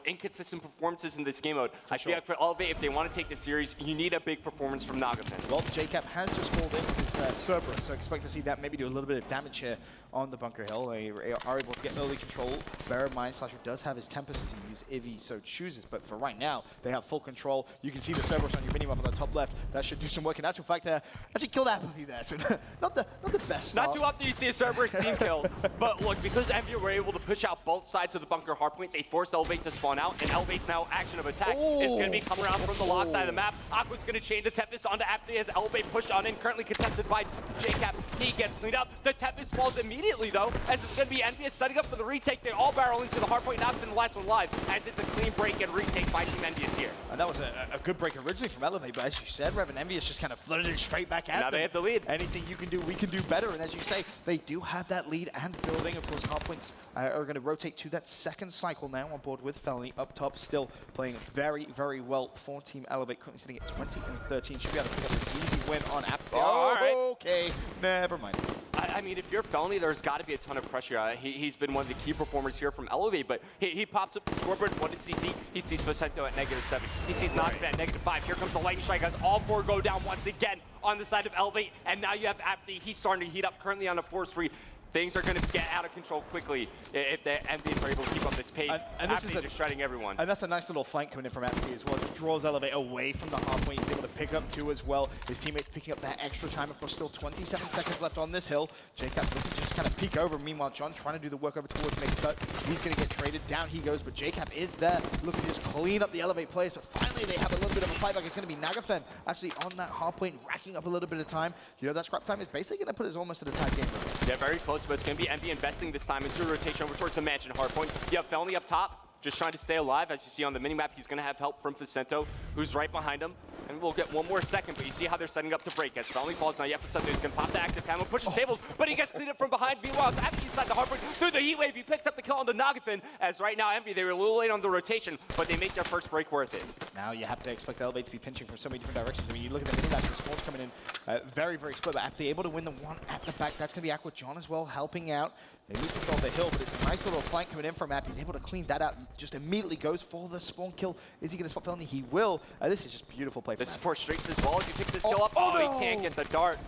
inconsistent performances in this game mode. I feel like for eLevate, if they want to take this series, you need a big performance from Nagafen. Well, JCap has just rolled in with his Cerberus, so expect to see that maybe do a little bit of damage here on the bunker hill. They are able to get early control. Bear in mind, Slasher does have his Tempest to use if he so chooses, but for right now, they have full control. You can see the Cerberus on your minimap on the top left. That should do some work. In actual fact, actually killed Apathy there, so not the best start. Not too often you see a Cerberus team kill, but look, because EnVy were able to push out both sides of the bunker hardpoint, they forced eLevate to spawn out, and eLevate's now action of attack is going to be coming around from the log side of the map. Aqua's going to chain the Tempest onto Apathy as eLevate pushed on in, currently contested by JCap. He gets cleaned up. The Tempest falls immediately, though, as it's going to be EnVyUs setting up for the retake. They all barrel into the hardpoint, not been the last one live, as it's a clean break and retake by Team EnVyUs here. And that was a good break originally from eLevate, but as you said, Revan, EnVyUs just kind of flooded it straight back at them. Now they have the lead. Anything you can do, we can do better. And as you say, they do have that lead and building. Of course, hardpoints are going to rotate to that second cycle now on board with Felony up top, still playing very, very well for Team eLevate, currently sitting at 20 and 13. Should be able to pick up this easy win on Apathy. Okay, never mind. I mean, if you're Felony, there's got to be a ton of pressure. He's been one of the key performers here from eLevate, but he pops up the scoreboard. What did he see? He sees Facento at -7. He sees Nagafen at -5. Here comes the Lightning Strike as all 4 go down once again on the side of eLevate, and now you have Apathy. He's starting to heat up, currently on a 4-3. things are going to get out of control quickly if the MVs are able to keep up this pace. And this is just shredding everyone. And that's a nice little flank coming in from Apathy as well. It draws eLevate away from the hard point. He's able to pick up 2 as well. His teammates picking up that extra time. Of course, still 27 seconds left on this hill. JCap looking to just kind of peek over. Meanwhile, John trying to do the work over towards make a cut. He's going to get traded. Down he goes, but JCap is there looking to just clean up the eLevate players. But finally, they have a little bit of a fight back. It's going to be Nagafen actually on that hard point, racking up a little bit of time. You know, that scrap time is basically going to put us almost at a tie game. Yeah, very close, but it's going to be MV investing this time into a rotation over towards the mansion hard point. You have Felny up top, just trying to stay alive. As you see on the minimap, he's going to have help from Facento, who's right behind him. And we'll get one more second, but you see how they're setting up to break. As Felny falls now, Facento is going to pop the active camo, pushes tables, but he gets cleaned up from behind. Meanwhile, after inside the hard point, through the heat wave, he picks up the kill on the Nagafin. As right now, MV, they were a little late on the rotation, but they make their first break worth it. Now you have to expect eLevate to be pinching from so many different directions. I mean, you look at the minimap, the smalls coming in very, very split, but after able to win the one at the back, that's going to be Aqua John as well, helping out. They lose control of the hill, but it's a nice little flank coming in from App. He's able to clean that out, just immediately goes for the spawn kill. Is he going to spot Felny? He will. This is just beautiful play from This is for streaks as well. As you pick this kill up, no! He can't get the dart.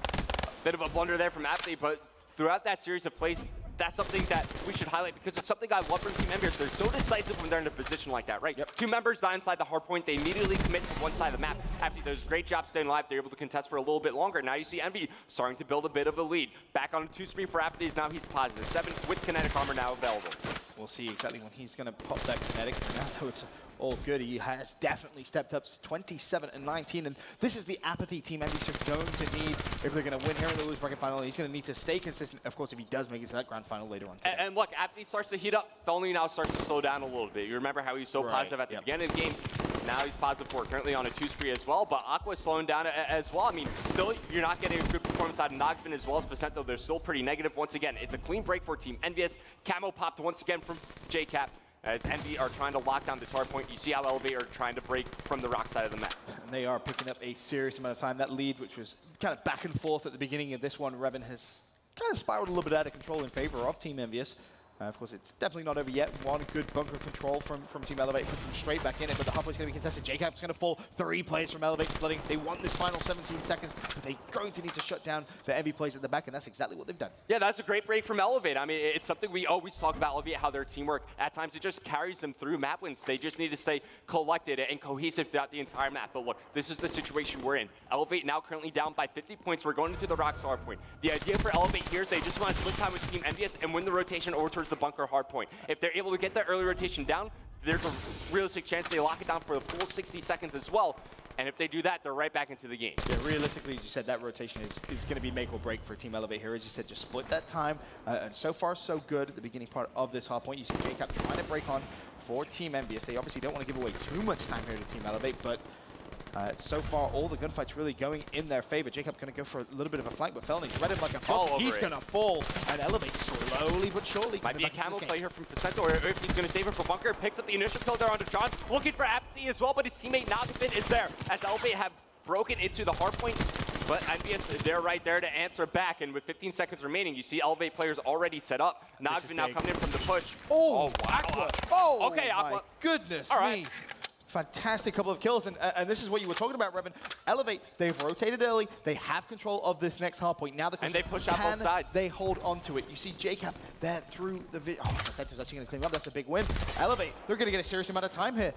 Bit of a blunder there from Athlete, but throughout that series of plays, that's something that we should highlight because it's something I love from team members. They're so decisive when they're in a position like that, right? Yep. 2 members die inside the hard point. They immediately commit to one side of the map. After does a great job staying alive, they're able to contest for a little bit longer. Now you see Envy starting to build a bit of a lead. Back on a 2-spree for Apathy. Now he's positive. 7 with kinetic armor now available. We'll see exactly when he's going to pop that kinetic. Now though it's all good. He has definitely stepped up 27 and 19, and this is the Apathy team Envy's are going to need if they're going to win here in the lose bracket final. He's going to need to stay consistent, of course, if he does make it to that grand final later on. And look, Apathy starts to heat up. Felny now starts to slow down a little bit. You remember how he was so positive at the beginning of the game. Now he's positive 4, currently on a 2-spree as well, but Aqua's slowing down as well. I mean, still, you're not getting a good performance out of Nogfin as well as Placento. They're still pretty negative. Once again, it's a clean break for Team EnVyUs. Camo popped once again from JCap. As Envy are trying to lock down this hard point. You see how eLevate are trying to break from the rock side of the map. And they are picking up a serious amount of time. That lead, which was kind of back and forth at the beginning of this one, Revan has kind of spiraled a little bit out of control in favor of Team EnVyUs. Of course, it's definitely not over yet. One good bunker control from Team eLevate puts them straight back in it, but the halfway's going to be contested. JCap's going to fall. 3 plays from eLevate splitting. They won this final 17 seconds, but they're going to need to shut down the Envy plays at the back, and that's exactly what they've done. Yeah, that's a great break from eLevate. I mean, it's something we always talk about eLevate, how their teamwork, at times it just carries them through map wins. They just need to stay collected and cohesive throughout the entire map. But look, this is the situation we're in. eLevate now currently down by 50 points. We're going into the rock hard point. The idea for eLevate here is they just want to split time with Team EnVyUs and win the rotation over towards the bunker hard point. If they're able to get that early rotation down, there's a realistic chance they lock it down for the full 60 seconds as well. And if they do that, they're right back into the game. Yeah, realistically, as you said, that rotation is going to be make or break for Team eLevate here. As you said, just split that time. And so far, so good at the beginning part of this hard point. You see JCap trying to break on for Team EnVyUs. They obviously don't want to give away too much time here to Team eLevate, but so far, all the gunfights really going in their favor. Jacob's going to go for a little bit of a flank, but Felny's read him like a fox. He's going to fall, and eLevate slowly but surely. Might be a camo play here from Facento, or if he's going to save it for bunker. Picks up the initial kill there onto John. Looking for Apathy as well, but his teammate Nagafin is there, as eLevate have broken into the hard point. But EnVyUs, they're right there to answer back, and with 15 seconds remaining, you see eLevate players already set up. Nagafin now coming in from the push. Oh, wow. Aqua. Oh, okay, Aqua. Goodness me. Fantastic couple of kills, and this is what you were talking about, Revan. eLevate, they've rotated early. They have control of this next hard point. Now the question, and they push out both sides. They hold on to it. You see JCap there through the Facento's actually going to clean up. That's a big win. eLevate, they're going to get a serious amount of time here.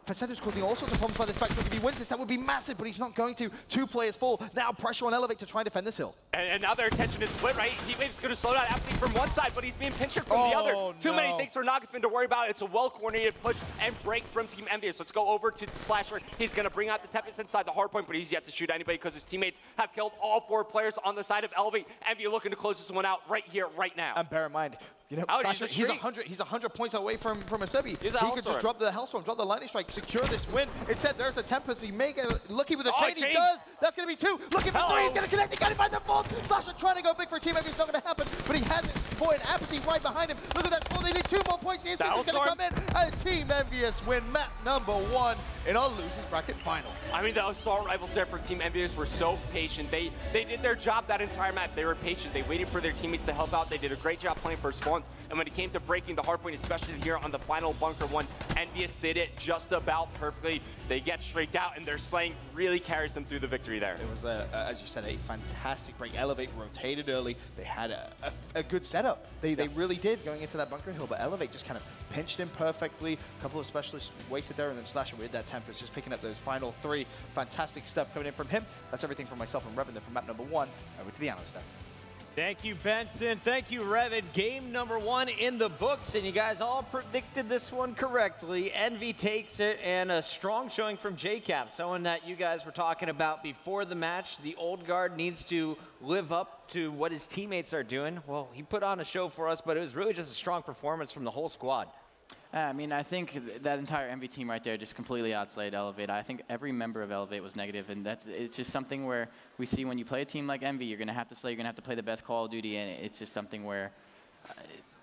Facento's causing all sorts of problems by this fact. If he wins this, that would be massive, but he's not going to. 2 players fall. Now pressure on eLevate to try and defend this hill. And now their attention is split, right? Heatwave's going to slow down Apathy from one side, but he's being pinched from the other. Too many things for Nagafin to worry about. It's a well-coordinated push and break from Team EnVyUs. Let's go over to Slasher. He's going to bring out the Tempest inside the hard point, but he's yet to shoot anybody because his teammates have killed all 4 players on the side of eLevate. EnVyUs looking to close this one out right here, right now. And bear in mind, you know, Slasher, he's 100 points away from a Sebi. He could just drop the Hellstorm, drop the Lightning Strike, secure this win. Instead, there's the Tempest. He may get lucky with a chain. He does. That's going to be 2. Looking for 3. He's going to connect. He got it by default. Slasher trying to go big for Team EnVyUs. It's not going to happen, but he has it. Boy, and Apathy right behind him. Look at that score. They need 2 more points. The instinct is going to come in. And Team EnVyUs win map number 1 in our losers bracket final. I mean, the assault rivals there for Team EnVyUs were so patient. They did their job that entire map. They were patient. They waited for their teammates to help out. They did a great job playing for spawns. And when it came to breaking the hard point, especially here on the final bunker one, EnVyUs did it just about perfectly. They get streaked out, and their slaying really carries them through the victory there. It was, as you said, a fantastic break. eLevate rotated early. They had a good setup. up. They really did going into that bunker hill, but eLevate just kind of pinched him perfectly. A couple of specialists wasted there, and then Slasher with that Tempest just picking up those final 3. Fantastic stuff coming in from him. That's everything from myself and Revin from map number 1. Over to the analyst desk. Thank you, Benson. Thank you, Revin. Game number 1 in the books, and you guys all predicted this one correctly. Envy takes it, and a strong showing from JCap, someone that you guys were talking about before the match. The old guard needs to live up to what his teammates are doing. Well, he put on a show for us, but it was really just a strong performance from the whole squad. I mean, I think that entire Envy team right there just completely outslayed eLevate. I think every member of eLevate was negative, and it's just something where we see when you play a team like Envy, you're going to have to slay, you're going to have to play the best Call of Duty, and it's just something where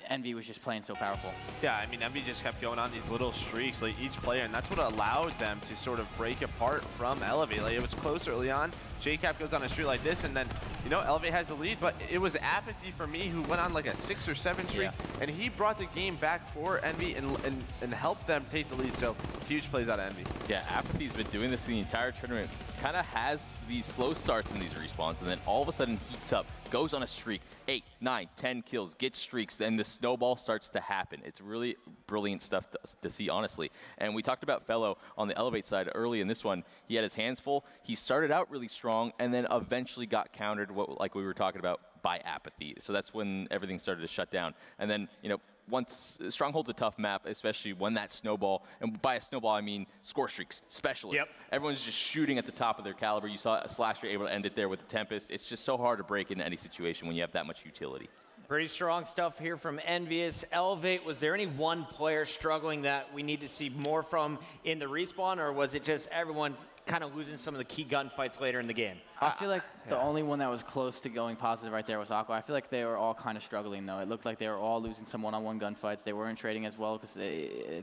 Envy was just playing so powerful. Yeah, I mean, Envy just kept going on these little streaks, like each player, and that's what allowed them to sort of break apart from eLevate. Like, it was close early on. JCap goes on a streak like this, and then, you know, eLevate has the lead, but it was Apathy for me who went on like a 6 or 7 streak, and he brought the game back for Envy and helped them take the lead. So huge plays out of Envy. Yeah, Apathy's been doing this the entire tournament. Kind of has these slow starts in these respawns, and then all of a sudden heats up, goes on a streak, 8, 9, 10 kills, gets streaks, then the snowball starts to happen. It's really brilliant stuff to see, honestly. And we talked about Fellow on the eLevate side early in this one. He had his hands full. He started out really strong, and then eventually got countered, like we were talking about, by Apathy. So that's when everything started to shut down. And then, you know, once Stronghold's a tough map, especially when that snowball, and by a snowball I mean score streaks, specialists. Everyone's just shooting at the top of their caliber. You saw Slasher able to end it there with the Tempest. It's just so hard to break into any situation when you have that much utility. Pretty strong stuff here from EnVyUs. eLevate, was there any one player struggling that we need to see more from in the respawn, or was it just everyone kind of losing some of the key gunfights later in the game? I feel like the only one that was close to going positive right there was Aqua. I feel like they were all kind of struggling, though. It looked like they were all losing some one-on-one gunfights. They weren't trading as well because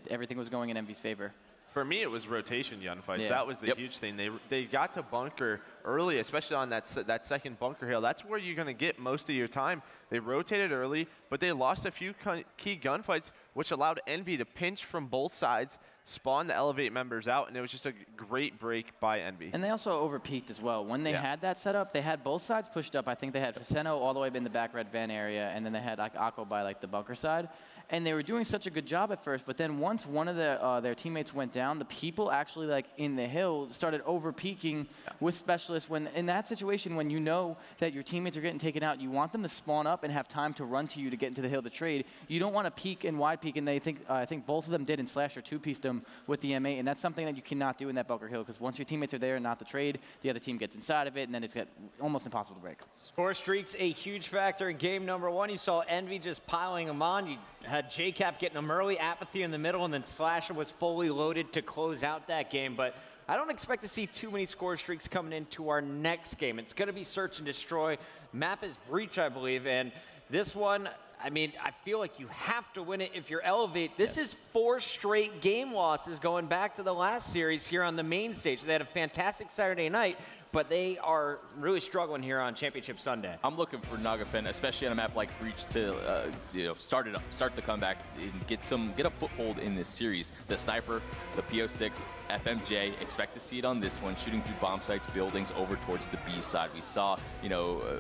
everything was going in Envy's favor. For me, it was rotation gunfights. Yeah. That was the huge thing. They got to bunker early, especially on that second bunker hill. That's where you're going to get most of your time. They rotated early, but they lost a few key gunfights, which allowed Envy to pinch from both sides, spawn the eLevate members out, and it was just a great break by Envy. And they also overpeaked as well. When they had that set up, they had both sides pushed up. I think they had Faceno all the way in the back red van area, and then they had like Akko by like the bunker side. And they were doing such a good job at first, but then once one of their teammates went down, the people actually like in the hill started over-peaking with specialists. When in that situation, when you know that your teammates are getting taken out, you want them to spawn up and have time to run to you to get into the hill to trade. You don't want to peek and wide peek, and they think I think both of them did, and Slasher two-pieced them with the M8, and that's something that you cannot do in that bunker hill, because once your teammates are there and not the trade, the other team gets inside of it, and then it's almost impossible to break. Score streaks a huge factor in game number 1. You saw Envy just piling them on. You had JCap getting them early, Apathy in the middle, and then Slasher was fully loaded to close out that game. But I don't expect to see too many score streaks coming into our next game. It's going to be Search and Destroy. Map is Breach, I believe, and this one, I mean, I feel like you have to win it if you're eLevate. This is 4 straight game losses going back to the last series here on the main stage. They had a fantastic Saturday night, but they are really struggling here on Championship Sunday. I'm looking for Nagafen, especially on a map like Breach, to start the comeback and get a foothold in this series. The Sniper, the PO6, FMJ, expect to see it on this one, shooting through bomb sites, buildings over towards the B side. We saw,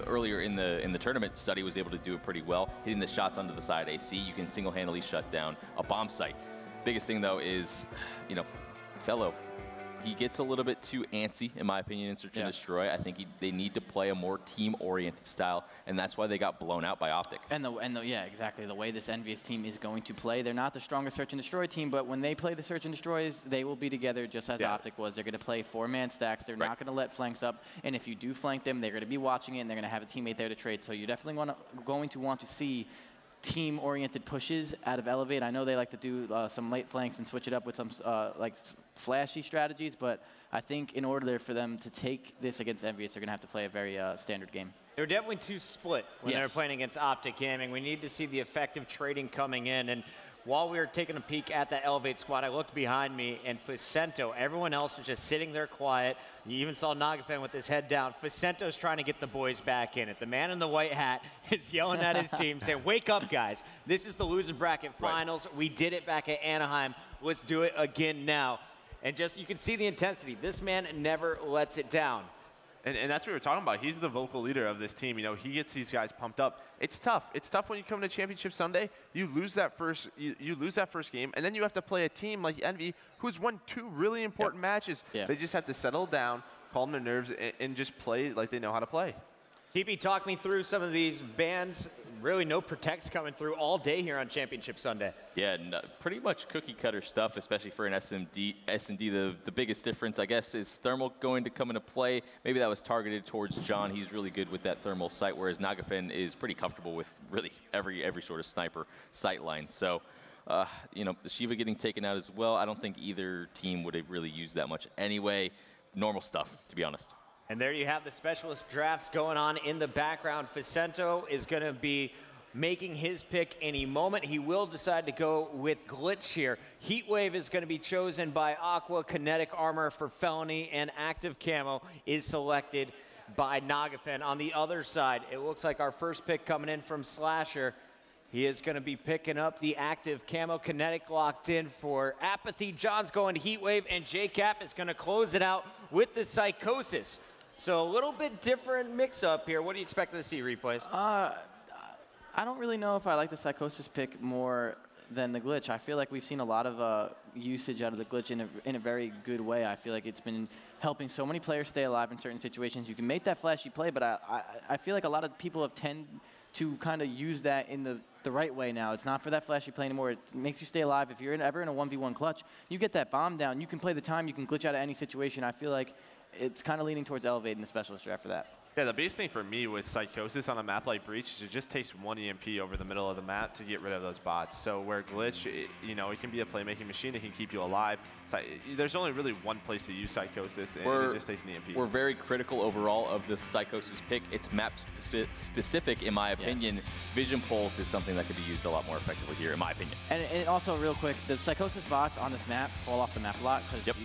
earlier in the tournament, Study was able to do it pretty well, hitting the shots onto the side AC. You can single-handedly shut down a bomb site. Biggest thing though is, Fellow. He gets a little bit too antsy, in my opinion, in Search and Destroy. I think they need to play a more team-oriented style, and that's why they got blown out by Optic. Yeah, exactly. The way this EnVyUs team is going to play, they're not the strongest Search and Destroy team, but when they play the Search and Destroys, they will be together just as Optic was. They're going to play 4-man stacks. They're not going to let flanks up, and if you do flank them, they're going to be watching it, and they're going to have a teammate there to trade. So you're definitely going to want to see team-oriented pushes out of eLevate. I know they like to do some late flanks and switch it up with some flashy strategies, but I think in order for them to take this against EnVyUs, they're going to have to play a very standard game. They were definitely too split when they were playing against Optic Gaming. We need to see the effective trading coming in. And while we were taking a peek at that eLevate squad, I looked behind me, and Facento, everyone else was just sitting there quiet. You even saw Nagafen with his head down. Facento's trying to get the boys back in it. The man in the white hat is yelling at his team, saying, wake up, guys. This is the loser bracket finals. We did it back at Anaheim. Let's do it again now. And just, you can see the intensity. This man never lets it down. And that's what we were talking about. He's the vocal leader of this team. You know, he gets these guys pumped up. It's tough. It's tough when you come to Championship Sunday. You lose that first game, and then you have to play a team like Envy, who's won 2 really important matches. They just have to settle down, calm their nerves, and just play like they know how to play. TP, talk me through some of these bans. Really no protects coming through all day here on Championship Sunday. Yeah, pretty much cookie cutter stuff, especially for an SMD. The biggest difference, I guess, is thermal going to come into play. Maybe that was targeted towards John. He's really good with that thermal sight, whereas Nagafen is pretty comfortable with really every sort of sniper sight line. So, you know, the Shiva getting taken out as well. I don't think either team would have really used that much anyway. Normal stuff, to be honest. And there you have the specialist drafts going on in the background. Facento is going to be making his pick any moment. He will decide to go with Glitch here. Heatwave is going to be chosen by Aqua. Kinetic Armor for Felony and Active Camo is selected by Nagafen. On the other side, it looks like our first pick coming in from Slasher. He is going to be picking up the Active Camo. Kinetic locked in for Apathy. John's going to Heatwave, and JCap is going to close it out with the Psychosis. So a little bit different mix-up here. What do you expect to see, Replays? I don't really know if I like the Psychosis pick more than the Glitch. I feel like we've seen a lot of usage out of the Glitch in a very good way. I feel like it's been helping so many players stay alive in certain situations. You can make that flashy play, but I feel like a lot of people have tend to kind of use that in the right way now. It's not for that flashy play anymore. It makes you stay alive. If you're ever in a 1v1 clutch, you get that bomb down. You can play the time. You can glitch out of any situation. I feel like it's kind of leaning towards eLevate in the specialist draft for that. Yeah, the biggest thing for me with Psychosis on a map like Breach is it just takes 1 EMP over the middle of the map to get rid of those bots. So where Glitch, you know, it can be a playmaking machine. It can keep you alive. There's only really one place to use Psychosis, and it just takes an EMP. We're very critical overall of this Psychosis pick. It's map specific, in my opinion. Yes. Vision Pulse is something that could be used a lot more effectively here, in my opinion. And also, real quick, the Psychosis bots on this map fall off the map a lot because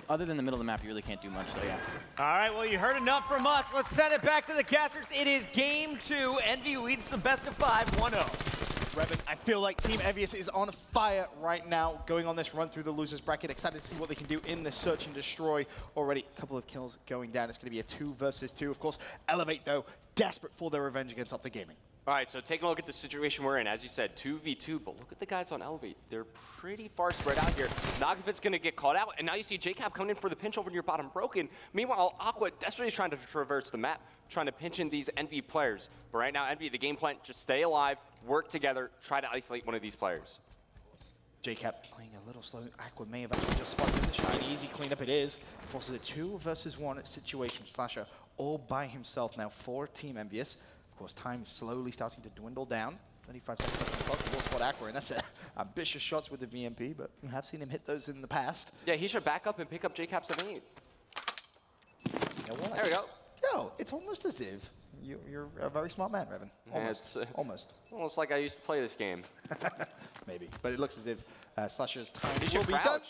other than the middle of the map, you really can't do much. So yeah. All right, well, you heard enough from us. Let's send it back to the casters. It is game 2. Envy leads the best of 5, 1-0. Revan, I feel like Team EnVyUs is on fire right now, going on this run through the losers bracket. Excited to see what they can do in the search and destroy. Already a couple of kills going down. It's going to be a 2 versus 2. Of course, eLevate, though, desperate for their revenge against Optic Gaming. All right, so taking a look at the situation we're in, as you said, 2v2, but look at the guys on eLevate. They're pretty far spread out here. Nagafit's going to get caught out, and now you see JCap coming in for the pinch over near bottom broken. Meanwhile, Aqua desperately is trying to traverse the map, trying to pinch in these Envy players. But right now, Envy, the game plan, just stay alive, work together, try to isolate one of these players. JCap playing a little slow. Aqua may have actually just spotted the shine. Easy cleanup it is. Forces a 2 versus 1 situation. Slasher all by himself now for Team EnVyUs. Of course, time is slowly starting to dwindle down. 35 seconds left on the clock. Will spot Aqua, and that's ambitious shots with the VMP, but we have seen him hit those in the past. Yeah, he should back up and pick up JCap's 7-8. You know what? There we go. Yo, it's almost as if you're a very smart man, Revan. Almost. Yeah, almost like I used to play this game. Maybe. But it looks as if Slasher's time will be done.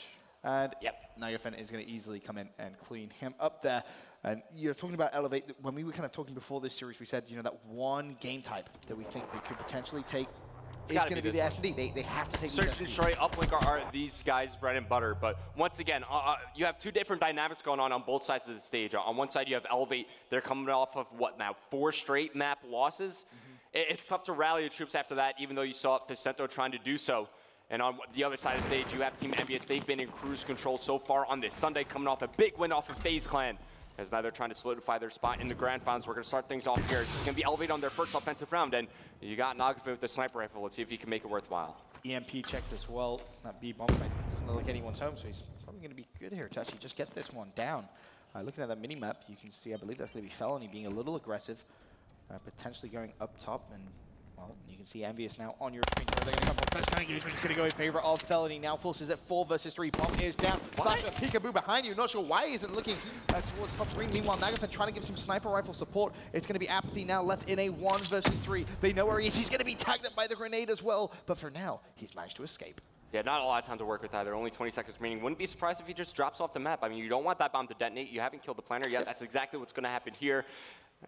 And yep, Nagafen is going to easily come in and clean him up there. And you're talking about eLevate. When we were kind of talking before this series, we said, you know, that one game type that we think they could potentially take is going to be the S&D. They have to take the Search and Destroy, Uplink are these guys' bread and butter. But once again, you have 2 different dynamics going on both sides of the stage. On one side, you have eLevate. They're coming off of, what now, 4 straight map losses. It's tough to rally the troops after that, even though you saw Facento trying to do so. And on the other side of the stage, you have Team EnVyUs. They've been in cruise control so far on this Sunday, coming off a big win off of FaZe Clan. As now they're trying to solidify their spot in the grand finals. We're going to start things off here. It's going to be eLevate on their first offensive round. And you got Nagafen with the sniper rifle. Let's see if he can make it worthwhile. EMP checked as well. That B bomb site doesn't look like anyone's home, so he's probably going to be good here to actually just get this one down. Looking at that mini-map, you can see, I believe that's going to be Felony being a little aggressive, potentially going up top. And well, you can see EnVyUs now on your screen. They're going to come for first engagement. It's going to go in favor of Felony. Now forces at 4 versus 3. Bomb is down. Slasher, peekaboo behind you. Not sure why he isn't looking towards top screen. Meanwhile, Nagafen trying to give some sniper rifle support. It's going to be Apathy now left in a 1 versus 3. They know where he is. He's going to be tagged up by the grenade as well. But for now, he's managed to escape. Yeah, not a lot of time to work with either. Only 20 seconds remaining. Wouldn't be surprised if he just drops off the map. I mean, you don't want that bomb to detonate. You haven't killed the planner yet. That's exactly what's going to happen here.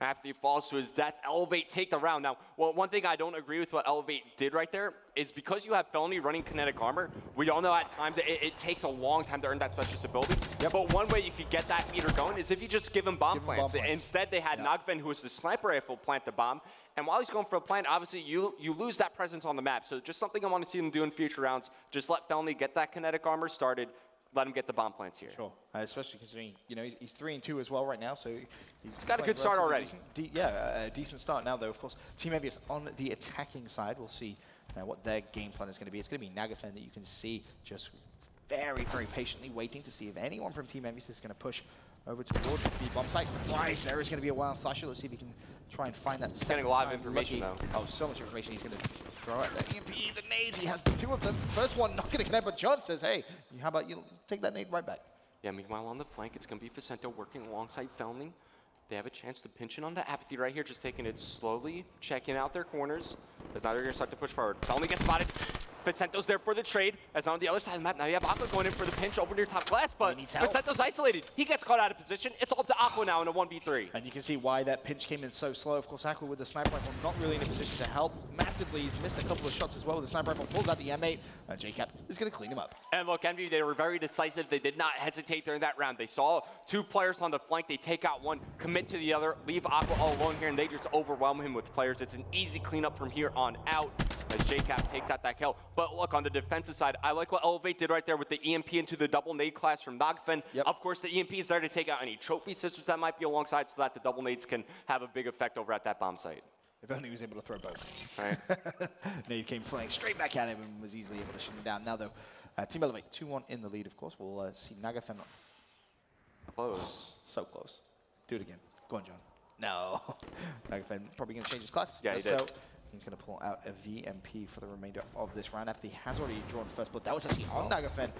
Apathy falls to his death. eLevate take the round. Now, well, one thing I don't agree with what eLevate did right there is because you have Felony running kinetic armor, we all know at times it takes a long time to earn that specialist ability. Yep. But one way you could get that meter going is if you just give him bomb plants. Instead, they had Nagven, who was the sniper rifle, plant the bomb. And while he's going for a plant, obviously you lose that presence on the map. So just something I want to see them do in future rounds. Just let Felony get that kinetic armor started. Let him get the bomb plants here. Sure, especially considering, you know, he's 3-2 as well right now, so he's got a good start already. A decent start now, though. Of course, Team EnVyUs on the attacking side. We'll see what their game plan is going to be. It's going to be Nagafen that you can see just very, very patiently waiting to see if anyone from Team EnVyUs is going to push over towards the bomb site. Surprise! There is going to be a wild slasher. Let's see if he can try and find that. Getting a lot of information, though. Oh, so much information. He's going to throw out the EMP, the nades. He has 2 of them. First one not going to connect, but John says, hey, how about you take that nade right back? Yeah, meanwhile on the flank, it's going to be Vicento working alongside Felny. They have a chance to pinch in onto Apathy right here, just taking it slowly, checking out their corners. As now they're going to start to push forward. Felny gets spotted. Vicento's there for the trade. As now on the other side of the map, now you have Aqua going in for the pinch over near top glass, but Vicento's isolated. He gets caught out of position. It's all up to Aqua now in a 1v3. And you can see why that pinch came in so slow. Of course, Aqua with the sniper rifle not really in a position to help massively. He's missed a couple of shots as well with the sniper rifle. Pulls out the M8. JCap is going to clean him up. And look, Envy, they were very decisive. They did not hesitate during that round. They saw 2 players on the flank. They take out one, commit to the other, leave Aqua all alone here, and they just overwhelm him with players. It's an easy cleanup from here on out as JCap takes out that kill. But look, on the defensive side, I like what eLevate did right there with the EMP into the double nade class from Nagfen. Yep. Of course, the EMP is there to take out any trophy sisters that might be alongside so that the double nades can have a big effect over at that bomb site. If only he was able to throw both. Right. Nade came flying straight back at him and was easily able to shoot him down. Now, though, Team eLevate 2-1 in the lead, of course. We'll see Nagafen. Close. So close. Do it again. Go on, John. No. Nagafen probably going to change his class. Yeah, he did. So he's going to pull out a VMP for the remainder of this round. After he has already drawn first blood. That was actually on Nagafen.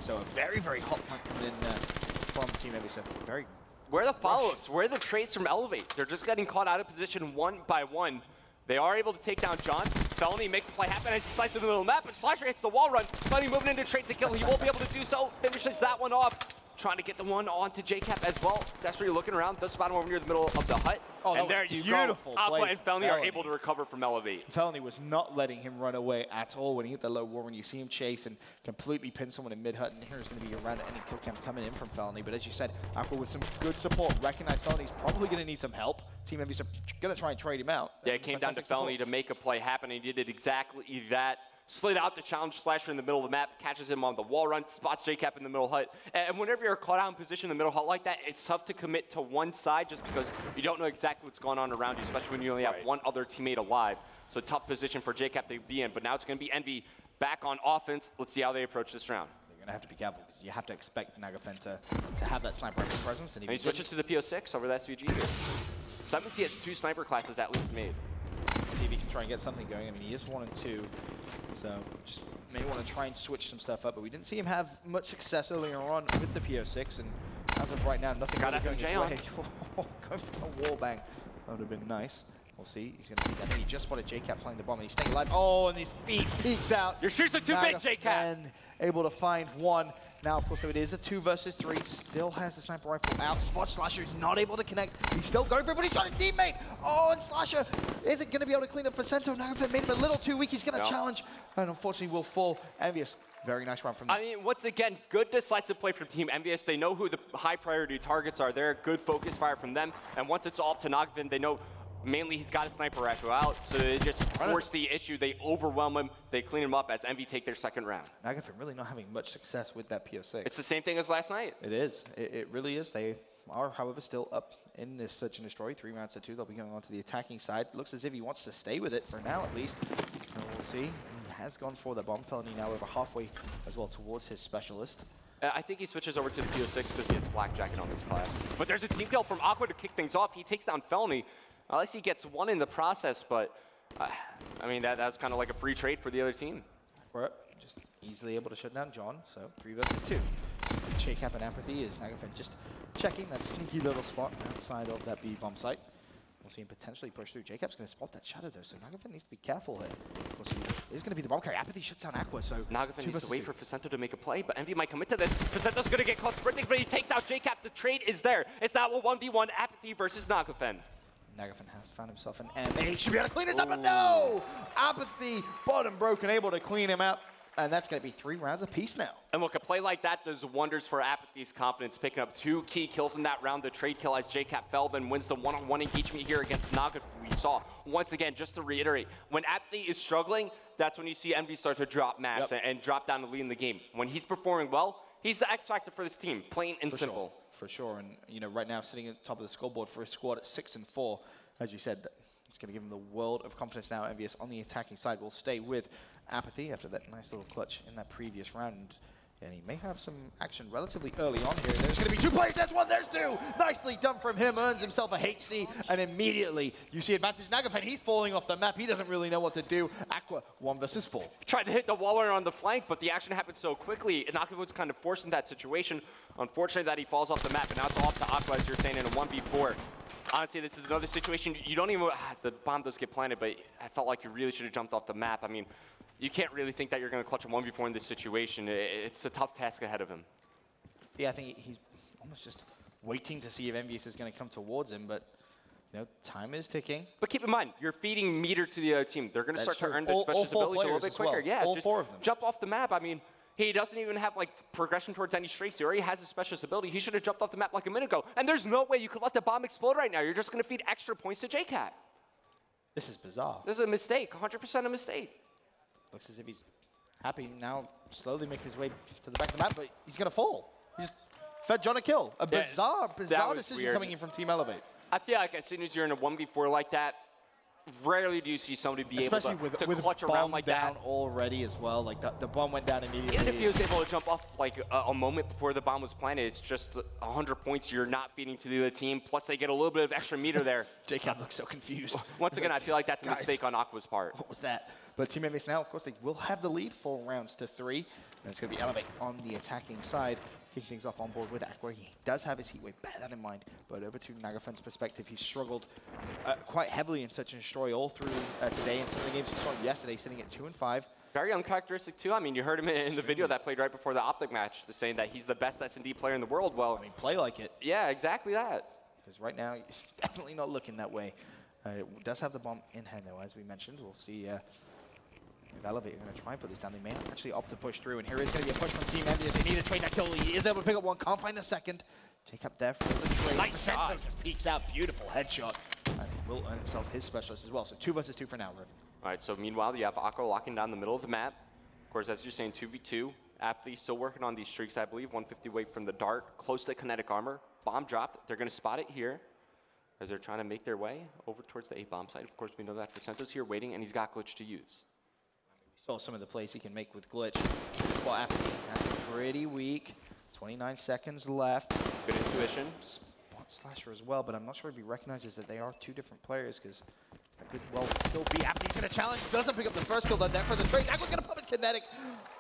So a very, very hot tank coming in from Team EnVyUs. Very Where are the follow-ups? Where are the trades from eLevate? They're just getting caught out of position one by one. They are able to take down John. Felony makes a play happen as he slices in the middle of the map, but Slasher hits the wall run. Felony moving into trade to kill. He won't be able to do so. Finishes that one off. Trying to get the one onto JCap as well. Desperately looking around. Does spot him over near the middle of the hut. Oh, and there you go. Aqua and Felony are able to recover from eLevate. Felony was not letting him run away at all when he hit the low wall. When you see him chase and completely pin someone in mid-hut, and here's going to be around any kill cam coming in from Felony. But as you said, Aqua with some good support. Recognize Felony's probably going to need some help. Team EnVyUs are going to try and trade him out. Yeah, it came down to Felony to make a play happen. He did exactly that. Slid out the challenge Slasher in the middle of the map, catches him on the wall run, spots JCap in the middle hut. And whenever you're caught out in position in the middle hut like that, it's tough to commit to one side just because you don't know exactly what's going on around you, especially when you only have one other teammate alive. So tough position for JCap to be in. But now it's going to be Envy back on offense. Let's see how they approach this round. They're going to have to be careful because you have to expect Nagafen to have that sniper rifle presence. And he switches to the PO6 over the SVG here. So I think he has 2 sniper classes at least made. See if he can try and get something going. I mean, he is 1-2, so just may want to try and switch some stuff up. But we didn't see him have much success earlier on with the PO6, and as of right now, nothing really going his way. Going for a wall bang. That would have been nice. We'll see. He's going to beat that. He just spotted JCap playing the bomb, and he's staying alive. Oh, and his feet peeks out. Your shoes are too big, JCap. And able to find one. Now, of course, so it is a 2 versus 3. Still has the sniper rifle out. Spot Slasher is not able to connect. He's still going for it, but he's got his teammate. Oh, and Slasher isn't going to be able to clean up Vicento. Nagafen made him a little too weak. He's going to challenge, and unfortunately will fall. EnVyUs, very nice run from them. I mean, once again, good decisive play from Team EnVyUs. They know who the high priority targets are there. Good focus fire from them. And once it's all up to Nagafen, they know mainly he's got a sniper rifle out, so they just force the issue. They overwhelm him. They clean him up as Envy take their second round. Nagafen really not having much success with that PO6. It's the same thing as last night. It is. It really is. They are, however, still up in this search and destroy. 3 rounds to 2. They'll be going on to the attacking side. Looks as if he wants to stay with it for now, at least. And we'll see. He has gone for the bomb. Felony now over halfway as well towards his specialist. I think he switches over to the PO6 because he has Flak Jacket on his class. But there's a team kill from Aqua to kick things off. He takes down Felony. At least he gets 1 in the process, but I mean, that's kind of like a free trade for the other team. Right. Just easily able to shut down John, so 3 versus 2. JCap and Apathy is Nagafen just checking that sneaky little spot outside of that B bomb site. We'll see him potentially push through. JCap's going to spot that shadow though, so Nagafen needs to be careful here. We'll see. It's going to be the bomb carry. Apathy shuts down Aqua, so Nagafen needs to wait for Vicento to make a play, but Envy might commit to this. Vicento's going to get caught sprinting, but he takes out JCap. The trade is there. It's now a 1v1 Apathy versus Nagafen. Nagafin has found himself an M. He should be able to clean this up, but no! Apathy, bottom broken, able to clean him out. And that's going to be 3 rounds apiece now. And look, a play like that does wonders for Apathy's confidence, picking up 2 key kills in that round. The trade kill as JCap Feldman wins the one-on-one engagement here against Naga. We saw, once again, just to reiterate, when Apathy is struggling, that's when you see EnVy start to drop maps and drop down the lead in the game. When he's performing well, he's the X factor for this team, plain and simple. For sure, and you know, right now sitting at the top of the scoreboard for a squad at 6-4, as you said, it's going to give him the world of confidence now. EnVyUs on the attacking side will stay with Apathy after that nice little clutch in that previous round. And he may have some action relatively early on here. There's going to be 2 players. There's 1. There's 2. Nicely done from him. Earns himself a HC. And immediately you see advantage Nagafin. He's falling off the map. He doesn't really know what to do. Aqua 1 versus 4. Tried to hit the wall runner on the flank, but the action happened so quickly. Nagafin's kind of forced in that situation. Unfortunately that he falls off the map. And now it's off to Aqua, as you're saying, in a 1v4. Honestly, this is another situation. You don't even, the bomb does get planted, but I felt like you really should have jumped off the map. I mean, you can't really think that you're going to clutch a 1v4 in this situation. It's a tough task ahead of him. Yeah, I think he's almost just waiting to see if EnVyUs is going to come towards him, but you know, time is ticking. But keep in mind, you're feeding meter to the other team. They're going to start to earn their special abilities a little bit quicker. Yeah, all 4 of them. Jump off the map. I mean, he doesn't even have like progression towards any streaks. He already has his special ability. He should have jumped off the map like a minute ago. And there's no way you could let the bomb explode right now. You're just going to feed extra points to JCat. This is bizarre. This is a mistake, 100% a mistake. Looks as if he's happy now, slowly making his way to the back of the map, but he's going to fall. He's fed John a kill. A bizarre decision weird. coming in from Team eLevate. I feel like as soon as you're in a 1v4 like that, rarely do you see somebody be able to clutch a round like that. Already as well, like the bomb went down immediately. Even if he was able to jump off like a moment before the bomb was planted, it's just 100 points you're not feeding to the other team, plus they get a little bit of extra meter there. JCap looks so confused. Once again, I feel like that's a mistake on Aqua's part. What was that? But Team EnVyUs now, of course, they will have the lead 4 rounds to 3. And it's going to be eLevate on the attacking side, kicking things off on board with Aqua. He does have his heat wave, bear that in mind. But over to Nagafin's perspective, he struggled quite heavily in Search and Destroy all through today. And some of the games we saw yesterday, sitting at 2 and 5. Very uncharacteristic too. I mean, you heard him in the video that played right before the Optic match, saying that he's the best S&D player in the world. Well, I mean, play like it. Yeah, exactly that. Because right now, definitely not looking that way. It does have the bomb in hand, though, as we mentioned. We'll see if eLevate are going to try and put this down. They may actually opt to push through, and here is going to be a push from Team EnVyUs. They need to trade that kill. He is able to pick up 1, can't find a second. JCap there for the trade. Nice shot. Just peeks out, beautiful headshot. And he will earn himself his specialist as well. So 2 versus 2 for now, Riven. All right, so meanwhile, you have Aqua locking down the middle of the map. Of course, as you're saying, 2v2. Apathy still working on these streaks, I believe. 150 away from the dart, close to kinetic armor. Bomb dropped. They're going to spot it here as they're trying to make their way over towards the A-bomb side. Of course, we know that Vicento's here waiting, and he's got glitch to use. Saw some of the plays he can make with glitch. Well, Apathy has pretty weak. 29 seconds left. Good intuition. Spot slasher as well, but I'm not sure if he recognizes that they are 2 different players, because that could well still be. Apathy's going to challenge. Doesn't pick up the first kill, though. There for the trade. Aqua's going to pop his kinetic.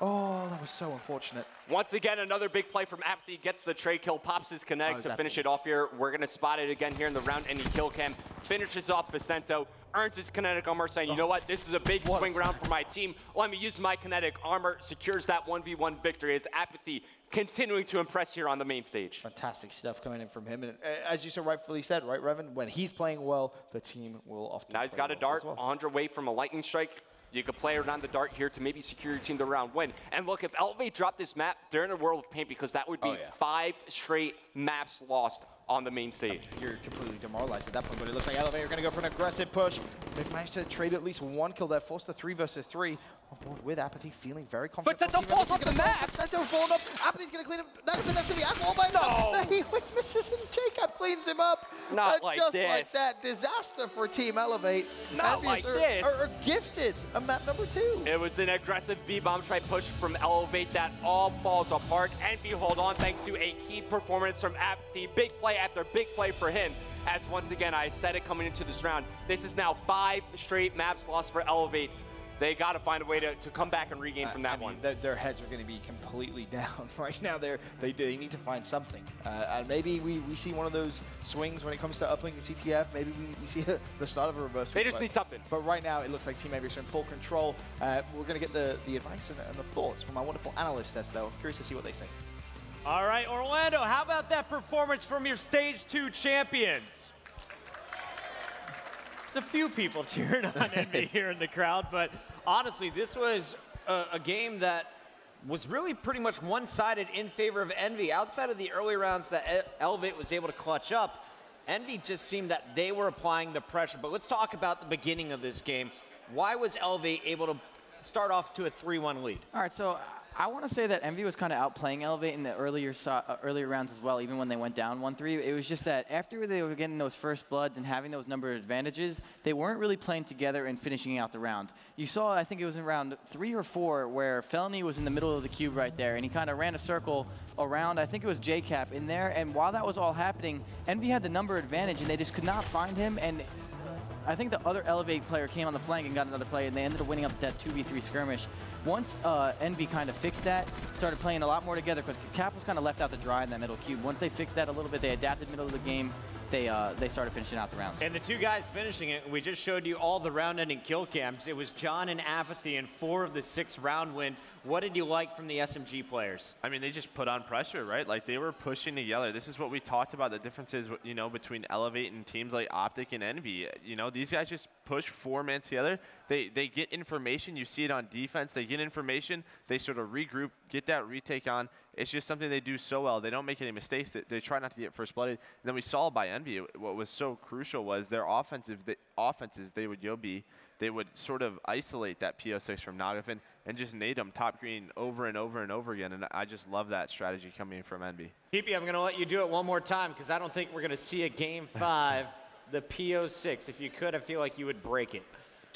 Oh, that was so unfortunate. Once again, another big play from Apathy. Gets the trade kill, pops his kinetic to finish it off here. We're going to spot it again here in the round-ending kill cam. Finishes off Vicento. Earns his kinetic armor, saying, you know what, this is a big swing round for my team. Let me use my kinetic armor. Secures that 1v1 victory as Apathy continuing to impress here on the main stage. Fantastic stuff coming in from him. And as you so rightfully said, right, Revan, when he's playing well, the team will often Now he's got a dart, well. 100 away from a lightning strike. You could play around the dart here to maybe secure your team the round win. And look, if eLevate dropped this map, they're in a world of pain because that would be 5 straight maps lost on the main stage. You're completely demoralized at that point, but it looks like eLevate are going to go for an aggressive push. They've managed to trade at least 1 kill there, forced to 3 versus 3. On board with Apathy, feeling very confident. But Vicento falls off the map! Vicento falling up. Apathy's going to clean him. That's going to be Aqua all by himself. He misses him. JCap cleans him up. Not like just this. Like that. Disaster for Team eLevate. Not like this. Are gifted a map number 2. It was an aggressive B-bomb try push from eLevate that all falls apart. EnVy hold on thanks to a key performance from Apathy. Big play after big play for him. As once again, I said it coming into this round, this is now 5 straight maps lost for eLevate. They got to find a way to come back and regain from that one. Their heads are going to be completely down right now. They need to find something. And maybe we see one of those swings when it comes to uplink and CTF. Maybe we see the start of a reverse. They just need something. But right now, it looks like Team EnVyUs are in full control. We're going to get the advice and the thoughts from our wonderful analysts, though. Curious to see what they say. All right, Orlando, how about that performance from your Stage 2 champions? There's a few people cheering on Envy here in the crowd, but honestly, this was a game that was really pretty much one-sided in favor of Envy. Outside of the early rounds that eLevate was able to clutch up, Envy just seemed that they were applying the pressure. But let's talk about the beginning of this game. Why was eLevate able to start off to a 3-1 lead? All right, so I want to say that Envy was kind of outplaying eLevate in the earlier rounds as well, even when they went down 1-3. It was just that after they were getting those first bloods and having those number of advantages, they weren't really playing together and finishing out the round. You saw, I think it was in round 3 or 4, where Felony was in the middle of the cube right there, and he kind of ran a circle around, I think it was JCap in there, and while that was all happening, Envy had the number advantage, and they just could not find him, and I think the other eLevate player came on the flank and got another play, and they ended up winning up that 2v3 skirmish. Once Envy kind of fixed that, started playing a lot more together, because Cap was kind of left out to dry in that middle cube. Once they fixed that a little bit, they adapted middle of the game, they started finishing out the rounds. And the two guys finishing it, we just showed you all the round-ending kill cams. It was John and Apathy in 4 of the 6 round wins. What did you like from the SMG players? I mean, they just put on pressure, right? Like, they were pushing together. This is what we talked about, the differences, you know, between eLevate and teams like Optic and Envy. You know, these guys just push 4-man together. They get information. You see it on defense. They get information. They sort of regroup, get that retake on. It's just something they do so well. They don't make any mistakes. They try not to get first blooded. And then we saw by Envy, what was so crucial was their offenses, they would Yobi. They would sort of isolate that PO6 from Nagafin and just nade them top green over and over and over again. And I just love that strategy coming from Envy. Peepy, I'm going to let you do it one more time because I don't think we're going to see a game 5, the PO6. If you could, I feel like you would break it.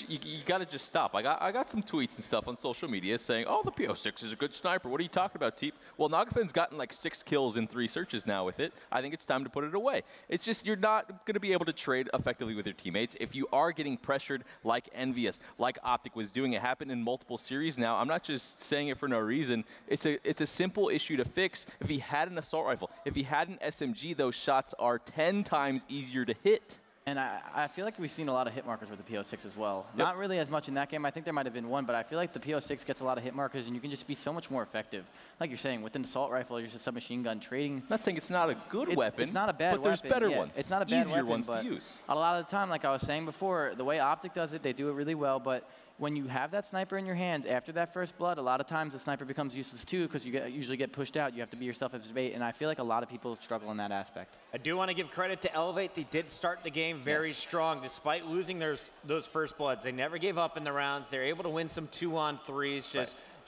You got to just stop. I got some tweets and stuff on social media saying, oh, the PO6 is a good sniper. What are you talking about, Teep? Well, Nagafin's gotten like 6 kills in 3 searches now with it. I think it's time to put it away. It's just you're not going to be able to trade effectively with your teammates. If you are getting pressured like EnVyUs, like Optic was doing, it happened in multiple series now. I'm not just saying it for no reason. It's a simple issue to fix. If he had an assault rifle, if he had an SMG, those shots are 10 times easier to hit. And I feel like we've seen a lot of hit markers with the PO6 as well. Yep. Not really as much in that game. I think there might have been one, but I feel like the PO6 gets a lot of hit markers, and you can just be so much more effective. Like you're saying, with an assault rifle, you're just a submachine gun trading. I'm not saying it's not a good weapon. It's not a bad weapon. But there's better yeah, ones. It's not a bad easier weapon, ones to use. A lot of the time, like I was saying before, the way Optic does it, they do it really well, but when you have that sniper in your hands after that first blood, a lot of times the sniper becomes useless too because you usually get pushed out. You have to be yourself as bait, and I feel like a lot of people struggle in that aspect. I do want to give credit to eLevate. They did start the game very strong despite losing those first bloods. They never gave up in the rounds. They're able to win some 2-on-3s,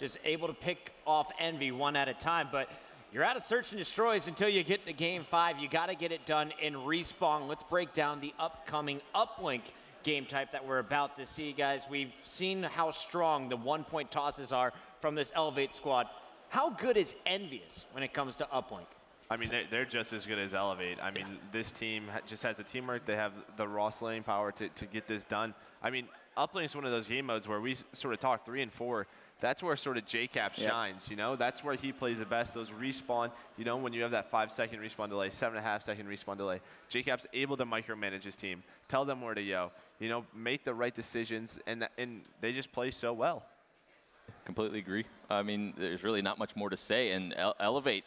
just able to pick off Envy one at a time. But you're out of search and destroys until you get to game 5. You got to get it done in Respawn. Let's break down the upcoming uplink game type that we're about to see, guys. We've seen how strong the 1-point tosses are from this eLevate squad. How good is EnVyUs when it comes to uplink? I mean, they're just as good as eLevate. I mean, this team just has a teamwork. They have the raw slaying power to get this done. I mean, uplink is one of those game modes where we sort of talk 3 and 4. That's where sort of JCap shines, you know? That's where he plays the best. Those respawn, you know, when you have that 5-second respawn delay, 7.5-second respawn delay, JCap's able to micromanage his team, tell them where to go, you know, make the right decisions, and they just play so well. Completely agree. I mean, there's really not much more to say. And eLevate,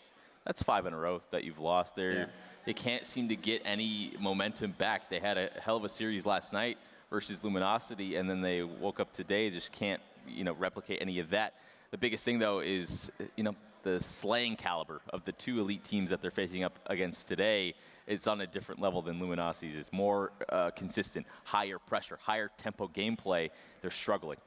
that's 5 in a row that you've lost. They can't seem to get any momentum back. They had a hell of a series last night versus Luminosity, and then they woke up today, just can't, you know, replicate any of that. The biggest thing, though, is, you know, the slaying caliber of the 2 elite teams that they're facing up against today. It's on a different level than Luminosity's. It's more consistent, higher pressure, higher tempo gameplay. They're struggling.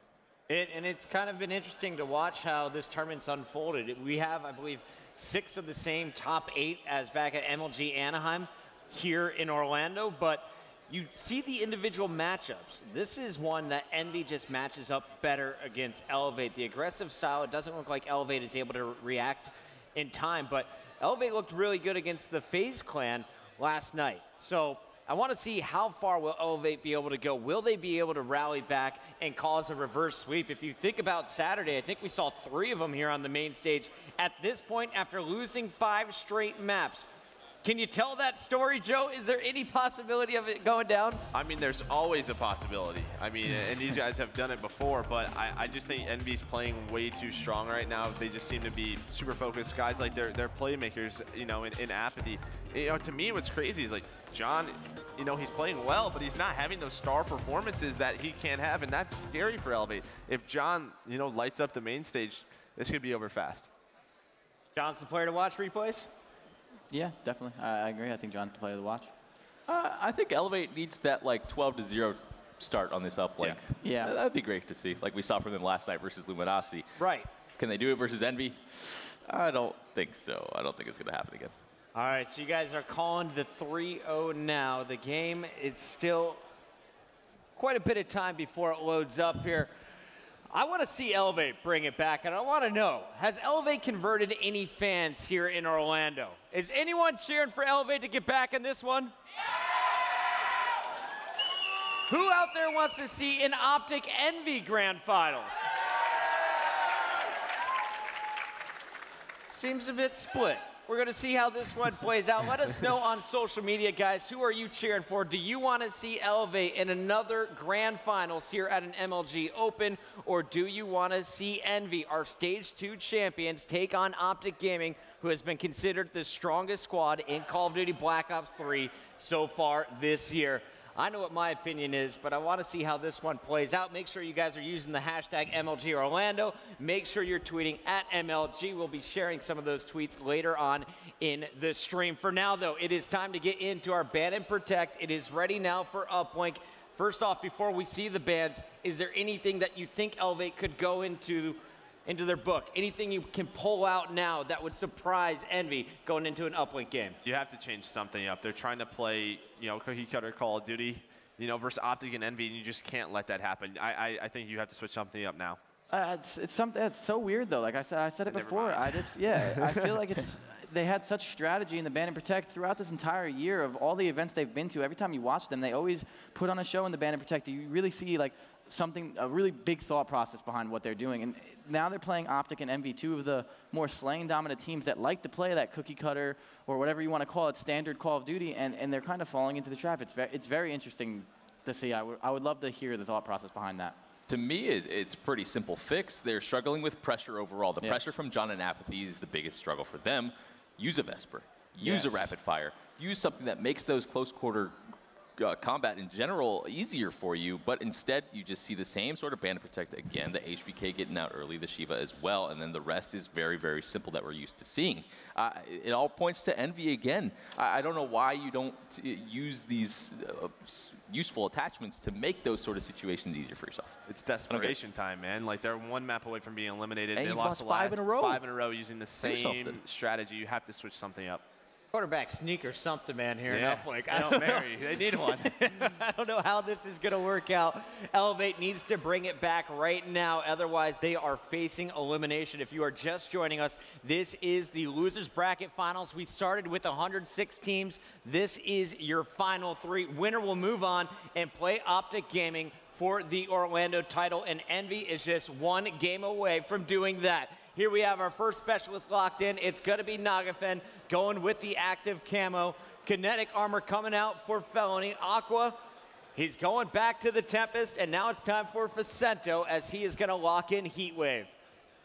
And it's kind of been interesting to watch how this tournament's unfolded. We have, I believe, 6 of the same top 8 as back at MLG Anaheim here in Orlando, but you see the individual matchups. This is one that Envy just matches up better against eLevate. The aggressive style, it doesn't look like eLevate is able to react in time, but eLevate looked really good against the FaZe clan last night. So I want to see how far will eLevate be able to go. Will they be able to rally back and cause a reverse sweep? If you think about Saturday, I think we saw 3 of them here on the main stage. At this point, after losing 5 straight maps, Can you tell that story, Joe? Is there any possibility of it going down? I mean, there's always a possibility. I mean, and these guys have done it before, but I just think EnVy's playing way too strong right now. They just seem to be super focused. Guys, like, they're playmakers, you know, in apathy. You know, to me, what's crazy is, like, John, you know, he's playing well, but he's not having those star performances that he can have, and that's scary for eLevate. If John, you know, lights up the main stage, this could be over fast. John's the player to watch, replays? Yeah, definitely. I agree. I think John's the player to watch. I think eLevate needs that like 12-0 start on this uplink. Yeah. That'd be great to see, like we saw from them last night versus Luminosity. Right. Can they do it versus Envy? I don't think so. I don't think it's going to happen again. All right, so you guys are calling the 3-0 now. The game, it's still quite a bit of time before it loads up here. I want to see eLevate bring it back, and I want to know, has eLevate converted any fans here in Orlando? Is anyone cheering for eLevate to get back in this one? Who out there wants to see an Optic Envy Grand Finals? Seems a bit split. We're going to see how this one plays out. Let us know on social media, guys. Who are you cheering for? Do you want to see eLevate in another grand finals here at an MLG Open? Or do you want to see Envy, our Stage 2 champions, take on Optic Gaming, who has been considered the strongest squad in Call of Duty Black Ops 3 so far this year? I know what my opinion is, but I want to see how this one plays out. Make sure you guys are using the hashtag MLG Orlando. Make sure you're tweeting at MLG. We'll be sharing some of those tweets later on in the stream. For now, though, it is time to get into our ban and protect. It is ready now for uplink. First off, before we see the bans, is there anything that you think eLevate could go into their book? Anything you can pull out now that would surprise Envy going into an uplink game? You have to change something up. They're trying to play, you know, cookie cutter Call of Duty, you know, versus Optic and Envy, and you just can't let that happen. I think you have to switch something up now. It's something that's so weird though. Like I said it before. I feel like they had such strategy in the ban and protect throughout this entire year of all the events they've been to. Every time you watch them, they always put on a show in the ban and protect. You really see like a really big thought process behind what they're doing. And now they're playing Optic and Envy, two of the more slaying dominant teams that like to play that cookie cutter or whatever you want to call it, standard Call of Duty, and they're kind of falling into the trap. It's very interesting to see. I would love to hear the thought process behind that. To me, it's pretty simple fix. They're struggling with pressure overall. The pressure from John and Apathy is the biggest struggle for them. Use a Vesper. Use a rapid fire. Use something that makes those close quarter combat in general easier for you, but instead you just see the same sort of ban and protect again, the HVK getting out early, the Shiva as well, and then the rest is very, very simple that we're used to seeing. It all points to Envy again. I don't know why you don't use these useful attachments to make those sort of situations easier for yourself. It's desperation time, man. Like, they're one map away from being eliminated. And they lost the five in a row. 5 in a row using the same strategy. You have to switch something up. Quarterback sneak or something, man, here in uplink. I don't marry. They need one. I don't know how this is going to work out. eLevate needs to bring it back right now. Otherwise, they are facing elimination. If you are just joining us, this is the Losers Bracket Finals. We started with 106 teams. This is your final 3. Winner will move on and play Optic Gaming for the Orlando title, and Envy is just one game away from doing that. Here we have our first specialist locked in. It's going to be Nagafen going with the active camo. Kinetic armor coming out for Felony. Aqua, he's going back to the Tempest, and now it's time for Facento as he is going to lock in Heatwave.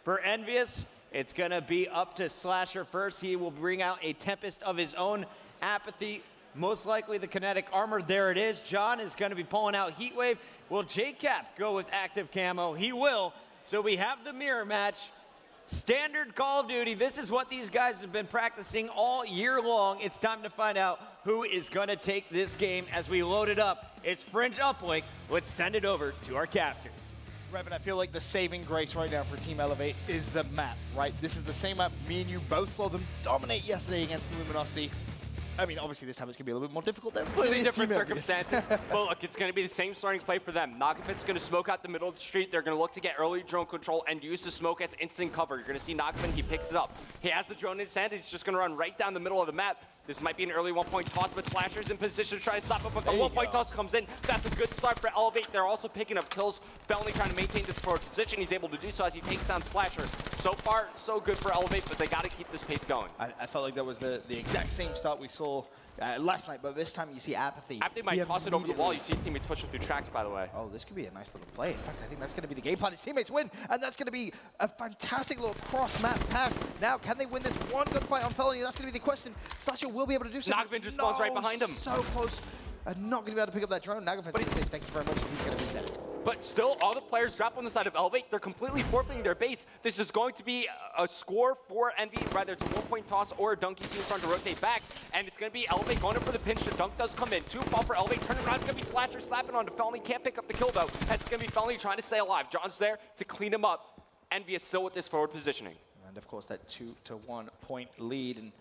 For EnVyUs, it's going to be up to Slasher first. He will bring out a Tempest of his own. Apathy, most likely the kinetic armor. There it is. John is going to be pulling out Heatwave. Will JCap go with active camo? He will. So we have the mirror match. Standard Call of Duty. This is what these guys have been practicing all year long. It's time to find out who is going to take this game as we load it up. It's Fringe Uplink. Let's send it over to our casters. Right, but I feel like the saving grace right now for Team eLevate is the map, right? This is the same map me and you both saw them dominate yesterday against the Luminosity. I mean, obviously this time it's going to be a little bit more difficult than completely different circumstances. But look, it's going to be the same starting play for them. Nagafen's going to smoke out the middle of the street. They're going to look to get early drone control and use the smoke as instant cover. You're going to see Nagafen, he picks it up. He has the drone in his hand. He's just going to run right down the middle of the map. This might be an early 1-point toss, but Slasher's in position to try to stop him, but the 1-point toss comes in. That's a good start for eLevate. They're also picking up kills. Felony trying to maintain this forward position. He's able to do so as he takes down Slasher. So far, so good for eLevate, but they got to keep this pace going. I felt like that was the exact same start we saw last night, but this time you see Apathy. Apathy might toss it over the wall. You see his teammates pushing through tracks, by the way. Oh, this could be a nice little play. In fact, I think that's going to be the game plan. His teammates win, and that's going to be a fantastic little cross-map pass. Now, can they win this one gunfight on Felony? That's going to be the question. Slasher will be able to do so. Nagavin just spawns right behind him. So close. Not going to be able to pick up that drone. Nagavin's going to say thank you very much, and he's going to reset it. But still, all the players drop on the side of eLevate. They're completely forfeiting their base. This is going to be a score for Envy, whether it's a 1-point toss or a dunk. He's trying to rotate back, and it's going to be eLevate going in for the pinch. The dunk does come in. 2 fall for eLevate. Turning around, it's going to be Slasher slapping onto Felony. Can't pick up the kill, though. And it's going to be Felony trying to stay alive. John's there to clean him up. Envy is still with this forward positioning. And, of course, that 2-to-1 point lead. And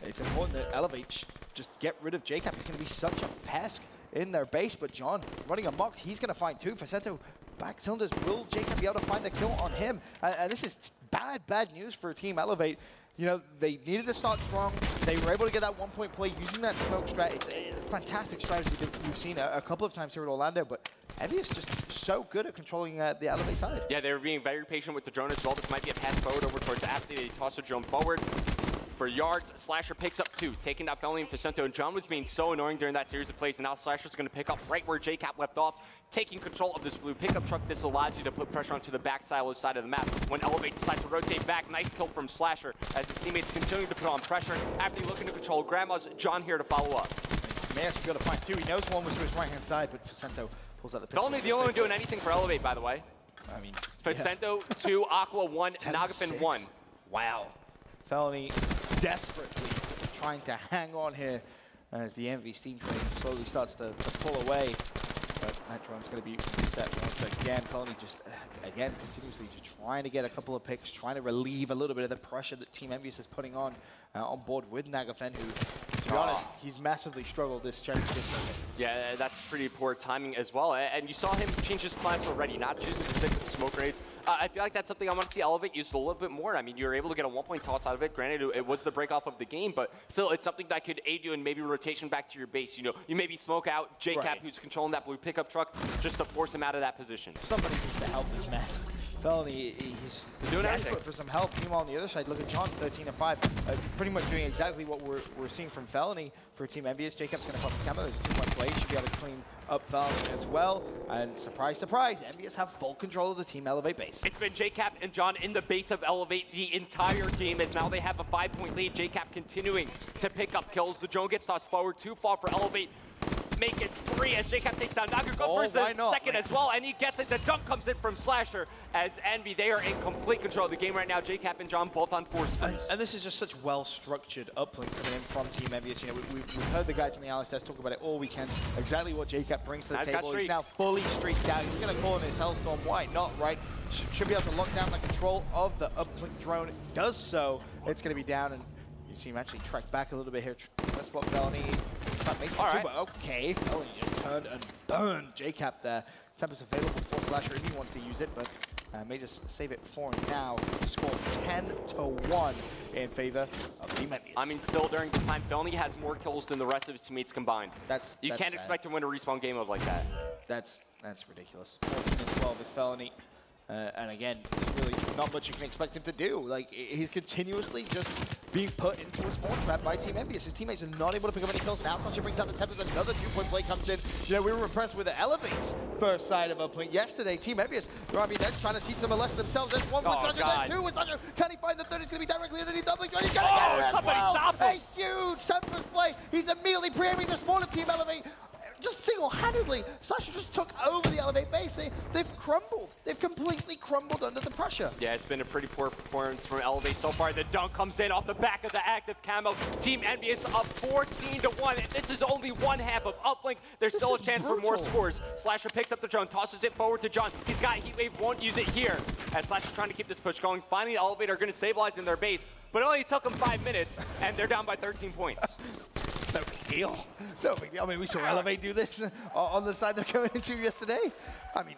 it's important that eLevate just get rid of Jacob. He's going to be such a pest in their base, but John running amok, he's going to find 2. Facento back cylinders. Will Jacob be able to find a kill on him? And this is bad news for Team eLevate. You know, they needed to start strong. They were able to get that 1-point play using that smoke strat. It's a fantastic strategy that we've seen a couple of times here at Orlando, but Envy is just so good at controlling the eLevate side. Yeah, they were being very patient with the drone as well. This might be a pass forward over towards Apathy. They toss the drone forward. For yards, Slasher picks up 2, taking out Felony and Facento. And John was being so annoying during that series of plays, and now Slasher's going to pick up right where JCap left off, taking control of this blue pickup truck. This allows you to put pressure onto the back silo side of the map. When eLevate decides to rotate back, nice kill from Slasher as his teammates continue to put on pressure. After looking to control Grandma's, John here to follow up. He may actually be able to find 2. He knows one was to his right-hand side, but Facento pulls out the pistol. Felony the only one doing anything for eLevate, by the way. I mean, Facento 2, Aqua 1, Nagafin 1. Wow. Felony desperately trying to hang on here as the Envy steam train slowly starts to pull away. But that drone's going to be reset once again. Felony just, again, continuously just trying to get a couple of picks, trying to relieve a little bit of the pressure that Team EnVyUs is putting on board with Nagafen, who, to be honest, he's massively struggled this championship circuit. Yeah, that's pretty poor timing as well. And you saw him change his plans already, not choosing to stick with the smoke grenades. I feel like that's something I want to see eLevate used a little bit more. I mean, you were able to get a 1-point toss out of it. Granted, it was the break off of the game, but still, it's something that could aid you in maybe rotation back to your base. You know, you maybe smoke out JCap, who's controlling that blue pickup truck, just to force him out of that position. Somebody needs to help this man. Felony, he's doing desperate for some help. Meanwhile, on the other side, look at John, 13-5, pretty much doing exactly what we're seeing from Felony for Team EnVyUs. Jacob's going to pop his camo. There's a 2-1 play. Should be able to clean up Felony as well. And surprise, surprise, EnVyUs have full control of the Team eLevate base. It's been JCap and John in the base of eLevate the entire game, as now they have a 5-point lead. JCap continuing to pick up kills. The drone gets tossed forward. 2 fall for eLevate. Make it 3 as JCap takes down Naga. Go for a second as well, and he gets it. The dunk comes in from Slasher as Envy. They are in complete control of the game right now. JCap and John both on 4 sprees. And this is just such well-structured uplink coming in from Team EnVyUs. You know, we've heard the guys from the LSS talk about it all weekend. Exactly what JCap brings to the table. He's now fully streaked out. He's going to call in his Hellstorm. Why not, right? Should be able to lock down the control of the uplink drone. Does so. It's going to be down, and you see him actually track back a little bit here. Let's spot Felony. All right. Okay, Felony just turned and burned JCap there. Tempest available for Slasher if he wants to use it, but may just save it for now. Score 10-1 in favor of Team EnVyUs. I mean, still during this time, Felony has more kills than the rest of his teammates combined. You can't expect to win a respawn game mode like that. That's ridiculous. 14-12 is Felony. And again, there's really not much you can expect him to do. Like, he's continuously just being put into a spawn trap by Team EnVyUs. His teammates are not able to pick up any kills. Now Slasher brings out the Tempest. Another 2-point play comes in. You know, we were impressed with the eLevate's first side of uplink yesterday. Team EnVyUs, I mean, they're trying to teach them a lesson themselves. There's 1 with Slasher, there's 2 with Slasher. Can he find the third? It's going to be directly underneath the uplink. He's going to get it as well. A huge Tempest play. He's immediately preaiming the spawn of Team eLevate. Just single-handedly, Slasher just took over the eLevate base. They've crumbled. They've completely crumbled under the pressure. Yeah, it's been a pretty poor performance from eLevate so far. The dunk comes in off the back of the active camo. Team EnVyUs up 14-1. And this is only one half of uplink. There's still a chance for more scores. Slasher picks up the drone, tosses it forward to John. He's got Heat Wave, won't use it here. As Slasher's trying to keep this push going. Finally, eLevate are going to stabilize in their base. But it only took them 5 minutes, and they're down by 13 points. No big deal. No big deal. I mean, we saw eLevate do this on the side they're going into yesterday. I mean,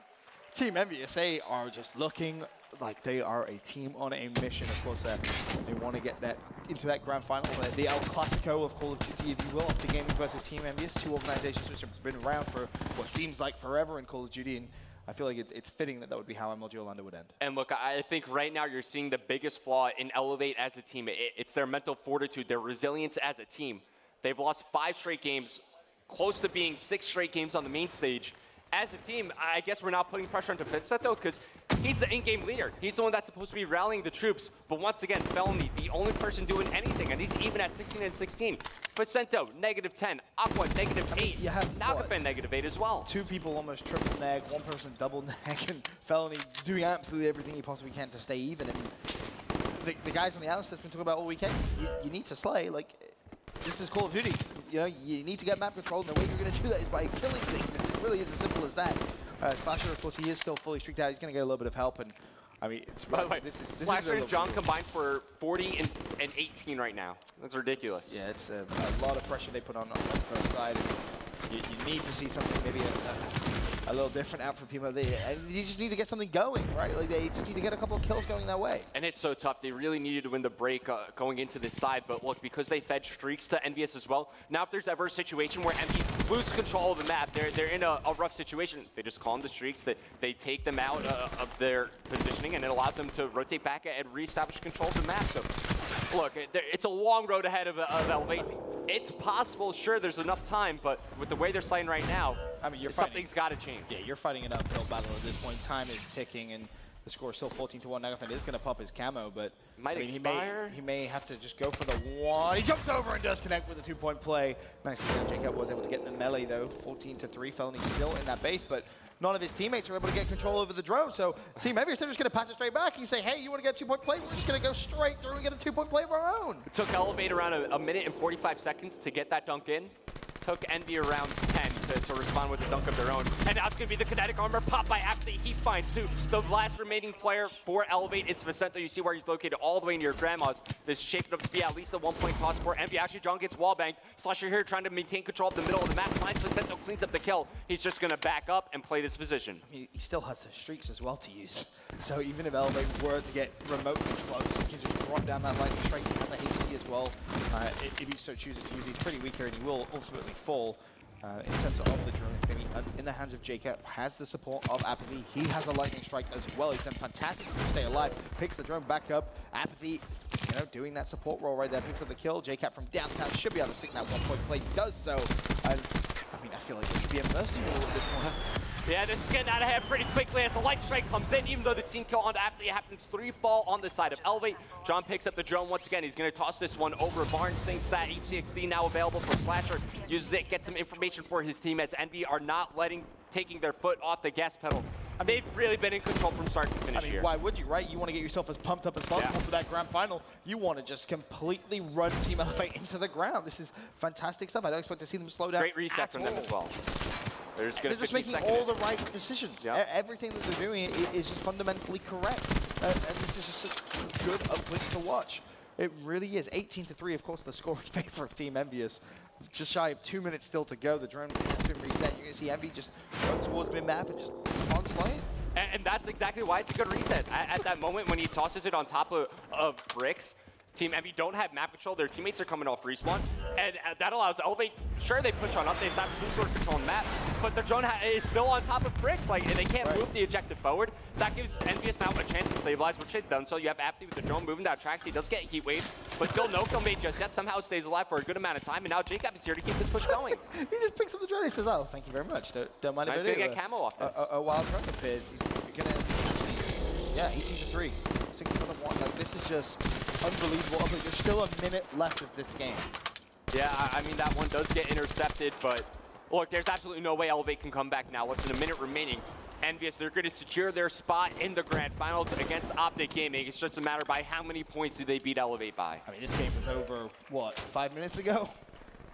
Team EnVyUs, they are just looking like they are a team on a mission. Of course, they want to get that into that grand final, the El Clasico of Call of Duty, if you will, the gaming versus Team EnVyUs, two organizations which have been around for what seems like forever in Call of Duty, and I feel like it's fitting that would be how MLG Orlando would end. And look, I think right now you're seeing the biggest flaw in eLevate as a team. It's their mental fortitude, their resilience as a team. They've lost 5 straight games, close to being 6 straight games on the main stage. As a team, I guess we're not putting pressure on Defensa though, because he's the in-game leader. He's the one that's supposed to be rallying the troops. But once again, Felony, the only person doing anything, and he's even at 16 and 16. Vicento, -10. Aqua, -8. You have Nagafen, -8 as well. 2 people almost triple neg, 1 person double neg, and Felony doing absolutely everything he possibly can to stay even. I mean, the guys on the Alice that's been talking about all weekend, you need to slay. Like, this is Call of Duty. You know, you need to get map control, and the way you're going to do that is by killing things. It really is as simple as that. Slasher, of course, he is still fully streaked out. He's going to get a little bit of help, and I mean, it's by the way, this Slasher is and John combined for 40 and 18 right now. That's ridiculous. Yeah, it's a lot of pressure they put on the first side. And you need to see something maybe a little different out from Team EnVyUs. And you just need to get something going, right? Like they just need to get a couple of kills going their way. And it's so tough. They really needed to win the break going into this side. But look, because they fed streaks to EnVyUs as well, now if there's ever a situation where EnVyUs lose control of the map, they're in a rough situation. They just call them the streaks. They take them out of their positioning, and it allows them to rotate back and reestablish control of the map. So look, it's a long road ahead of eLevate. It's possible, sure, there's enough time, but with the way they're playing right now, I mean, something's got to change. Yeah, you're fighting an uphill battle at this point. Time is ticking, and the score is still 14-1. Nagafen is going to pop his camo, but he may have to just go for the one. He jumps over and does connect with a 2-point play. Nice that Jacob was able to get in the melee, though. 14-3. Felony still in that base, but none of his teammates are able to get control over the drone. So Team EnVyUs, they're just going to pass it straight back. You say, hey, you want to get a 2-point play? We're just going to go straight through and get a 2-point play of our own. It took eLevate around a minute and 45 seconds to get that dunk in. Took Envy around 10 to respond with a dunk of their own. And now it's going to be the kinetic armor pop by Apathy. He finds two. The last remaining player for eLevate is Vicento. You see where he's located all the way near Grandma's. This is shaping up to be at least a 1-point cost for Envy. Actually, John gets wallbanged. Slasher here trying to maintain control of the middle of the map. Finds Vicento, cleans up the kill. He's just going to back up and play this position. He still has the streaks as well to use. So even if eLevate were to get remotely close, he can just drop down that lightning strike. He has a HT as well. If he so chooses to use, he's pretty weak here, and he will ultimately fall. In terms of the drone, it's going to be in the hands of Jacob. Has the support of Apathy. He has a lightning strike as well. He's done fantastic to stay alive. Picks the drone back up. Apathy, doing that support role right there. Picks up the kill. Jacob from downtown should be able to stick that 1-point play. Does so. And I mean, I feel like it should be a mercy rule at this point. Yeah, this is getting out of hand pretty quickly as the light strike comes in, even though the team kill onto Apathy happens. 3 fall on the side of eLevate. John picks up the drone once again. He's going to toss this one over. Barnes sinks that. HCXD now available for Slasher. Uses it, gets some information for his teammates. Envy are not taking their foot off the gas pedal. They've really been in control from start to finish here. Why would you, right? You want to get yourself as pumped up as possible for that grand final. You want to just completely run Team ElevAte into the ground. This is fantastic stuff. I don't expect to see them slow down. Great reset from them as well. They're just making all the right decisions. Yep. Everything that they're doing is just fundamentally correct. And this is just such a good uplink to watch. It really is. 18-3, of course, the score in favor of Team EnVyUs. Just shy of 2 minutes still to go. The drone has been reset. You're going to see Envy just run towards mid-map and just keep on slaying. And that's exactly why it's a good reset. At that moment when he tosses it on top of bricks, Team Envy don't have map control. Their teammates are coming off respawn. And that allows eLevate, sure, they push on up. They establish some sort of control on the map. But their drone is still on top of bricks. Like, they can't move the objective forward. That gives EnVyUs now a chance to stabilize, which they've done. So you have Apathy with the drone moving down tracks. He does get heat waves, but still no kill made just yet. Somehow stays alive for a good amount of time. And now Jacob is here to keep this push going. He just picks up the drone. He says, oh, thank you very much. Don't mind if I do. He's going to get camo off this. A wild drone appears. He's going to, yeah, 18-3. 6-1. Like, this is just unbelievable. There's still a minute left of this game. Yeah, I mean, that one does get intercepted, but look, there's absolutely no way eLevate can come back now. Less than a minute remaining. EnVyUs, they're going to secure their spot in the grand finals against Optic Gaming. It's just a matter by how many points do they beat eLevate by. I mean, this game was over, what, 5 minutes ago?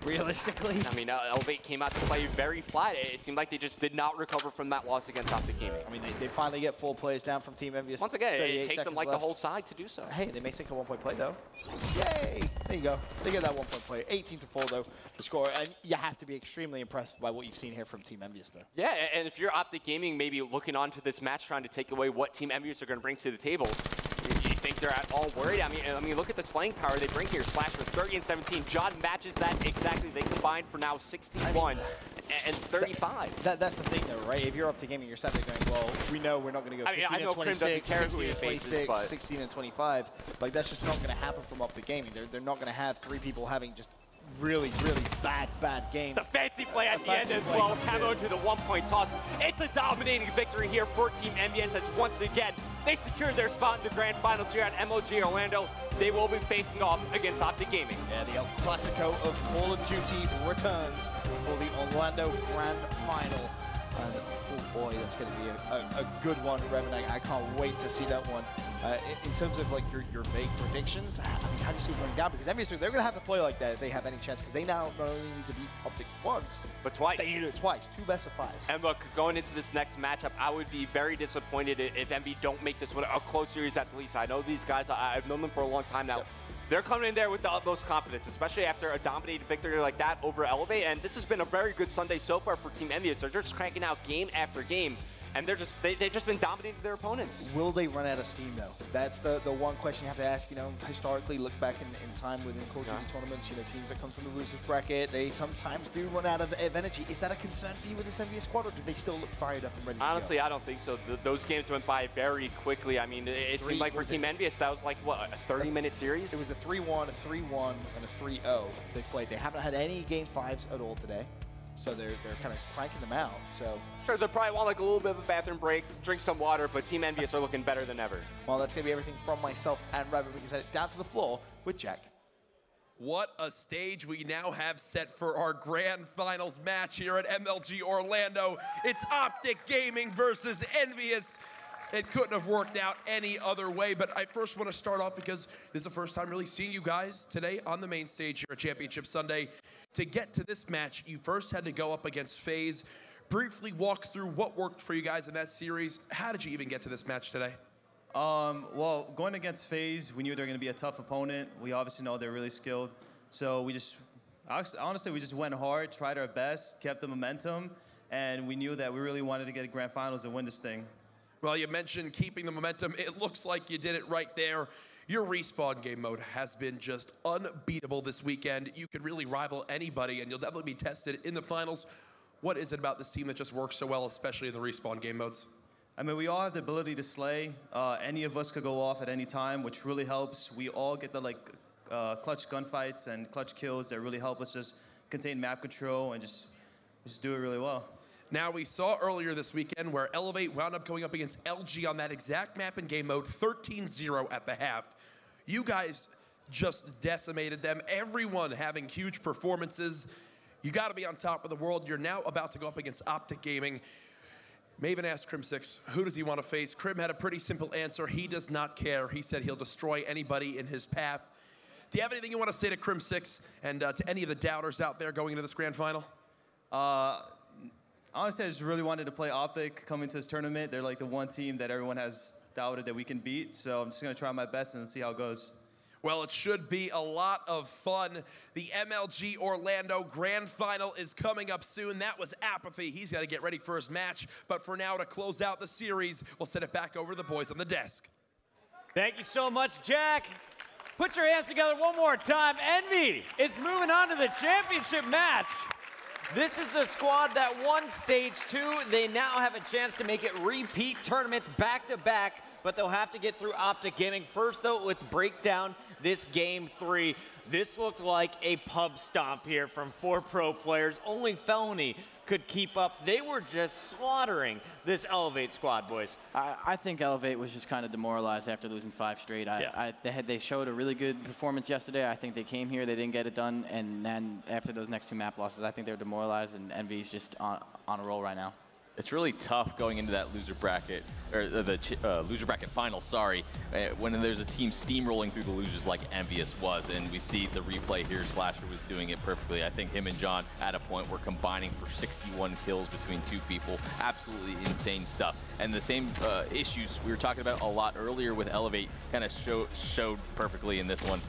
realistically. I mean, eLevate came out to play very flat. It seemed like they just did not recover from that loss against Optic Gaming. I mean, they finally get 4 players down from Team EnVyUs. Once again, it takes them like left. the whole side to do so. Hey, they may sink a 1-point play though. Yay! There you go. They get that 1-point play. 18-4 though, the score. And you have to be extremely impressed by what you've seen here from Team EnVyUs though. Yeah, and if you're Optic Gaming, maybe looking onto this match, trying to take away what Team EnVyUs are going to bring to the table, you think they're at all worried? I mean, look at the slaying power they bring here. Slash with 30 and 17. John matches that exactly. They combined for now 61 and 35. That's the thing, though, right? If you're up to gaming, you're suddenly going, well, we know we're not going to go 15 and 26, 16 and 26, 16 and 25. Like, that's just not going to happen from up to gaming. They're not going to have 3 people having just really, really bad games. The fancy play at the end as well. Camo to the 1-point toss. It's a dominating victory here for Team EnVyUs as once again they secured their spot in the grand finals here at MLG Orlando. They will be facing off against Optic Gaming. Yeah, the El Clasico of Call of Duty returns for the Orlando Grand Final. And oh boy, that's going to be a good one, Revan. I can't wait to see that one. In terms of like your vague predictions, I mean, how do you see it going down? Because obviously they're going to have to play like that if they have any chance, because they now not only need to beat Optic once, but twice. They need it twice, 2 best of 5s. And look, going into this next matchup, I would be very disappointed if EnVy don't make this one a close series at least. I know these guys, I've known them for a long time now. Yep. They're coming in there with the utmost confidence, especially after a dominated victory like that over eLevate. And this has been a very good Sunday so far for Team EnVyUs. They're just cranking out game after game. And they've just been dominating their opponents. Will they run out of steam though? That's the one question you have to ask. You know, historically, look back in time within Call of Duty tournaments. You know, teams that come from the losers bracket, they sometimes do run out of energy. Is that a concern for you with this EnVyUs squad, or do they still look fired up and ready? Honestly, to go? I don't think so. Those games went by very quickly. I mean, it seemed like for Team EnVyUs, that was like what, a 30-minute series? It was a 3-1, a 3-1, and a 3-0 they played. They haven't had any game 5s at all today. So they're kind of cranking them out. So sure, they'll probably want like a little bit of a bathroom break, drink some water, but Team EnVyUs are looking better than ever. Well, that's going to be everything from myself and Revan. We can set it down to the floor with Jack. What a stage we now have set for our grand finals match here at MLG Orlando. It's Optic Gaming versus EnVyUs. It couldn't have worked out any other way, but I first want to start off because this is the first time really seeing you guys today on the main stage here at Championship Sunday. To get to this match, you first had to go up against FaZe. Briefly walk through what worked for you guys in that series. How did you even get to this match today? Well, going against FaZe, we knew they were going to be a tough opponent. We obviously know they're really skilled. So honestly, we just went hard, tried our best, kept the momentum, and we knew that we really wanted to get a grand finals and win this thing. Well, you mentioned keeping the momentum. It looks like you did it right there. Your respawn game mode has been just unbeatable this weekend. You could really rival anybody, and you'll definitely be tested in the finals. What is it about this team that just works so well, especially in the respawn game modes? I mean, we all have the ability to slay. Any of us could go off at any time, which really helps. We all get the clutch gunfights and clutch kills that really help us just contain map control and just do it really well. Now, we saw earlier this weekend where eLevate wound up going up against LG on that exact map in game mode, 13-0 at the half. You guys just decimated them, everyone having huge performances. You got to be on top of the world. You're now about to go up against Optic Gaming. Maven asked Crim6, who does he want to face? Crim had a pretty simple answer. He does not care. He said he'll destroy anybody in his path. Do you have anything you want to say to Crim6 and to any of the doubters out there going into this grand final? Honestly, I just really wanted to play Optic coming to this tournament. They're like the one team that everyone has doubted that we can beat. So I'm just going to try my best and see how it goes. Well, it should be a lot of fun. The MLG Orlando Grand Final is coming up soon. That was Apathy. He's got to get ready for his match. But for now, to close out the series, we'll send it back over to the boys on the desk. Thank you so much, Jack. Put your hands together one more time. Envy is moving on to the championship match. This is the squad that won Stage 2. They now have a chance to make it repeat tournaments back-to-back, but they'll have to get through Optic Gaming. First, though, let's break down this Game 3. This looked like a pub stomp here from 4 pro players. Only Felony could keep up. They were just slaughtering this eLevate squad, boys. I think eLevate was just kind of demoralized after losing 5 straight. They showed a really good performance yesterday. I think they came here, they didn't get it done, and then after those next 2 map losses, I think they were demoralized, and EnVy's just on a roll right now. It's really tough going into that loser bracket, or the loser bracket final, sorry, when there's a team steamrolling through the losers like EnVyUs was, and we see the replay here, Slasher was doing it perfectly. I think him and John, at a point, were combining for 61 kills between two people. Absolutely insane stuff. And the same issues we were talking about a lot earlier with eLevate kind of showed perfectly in this one.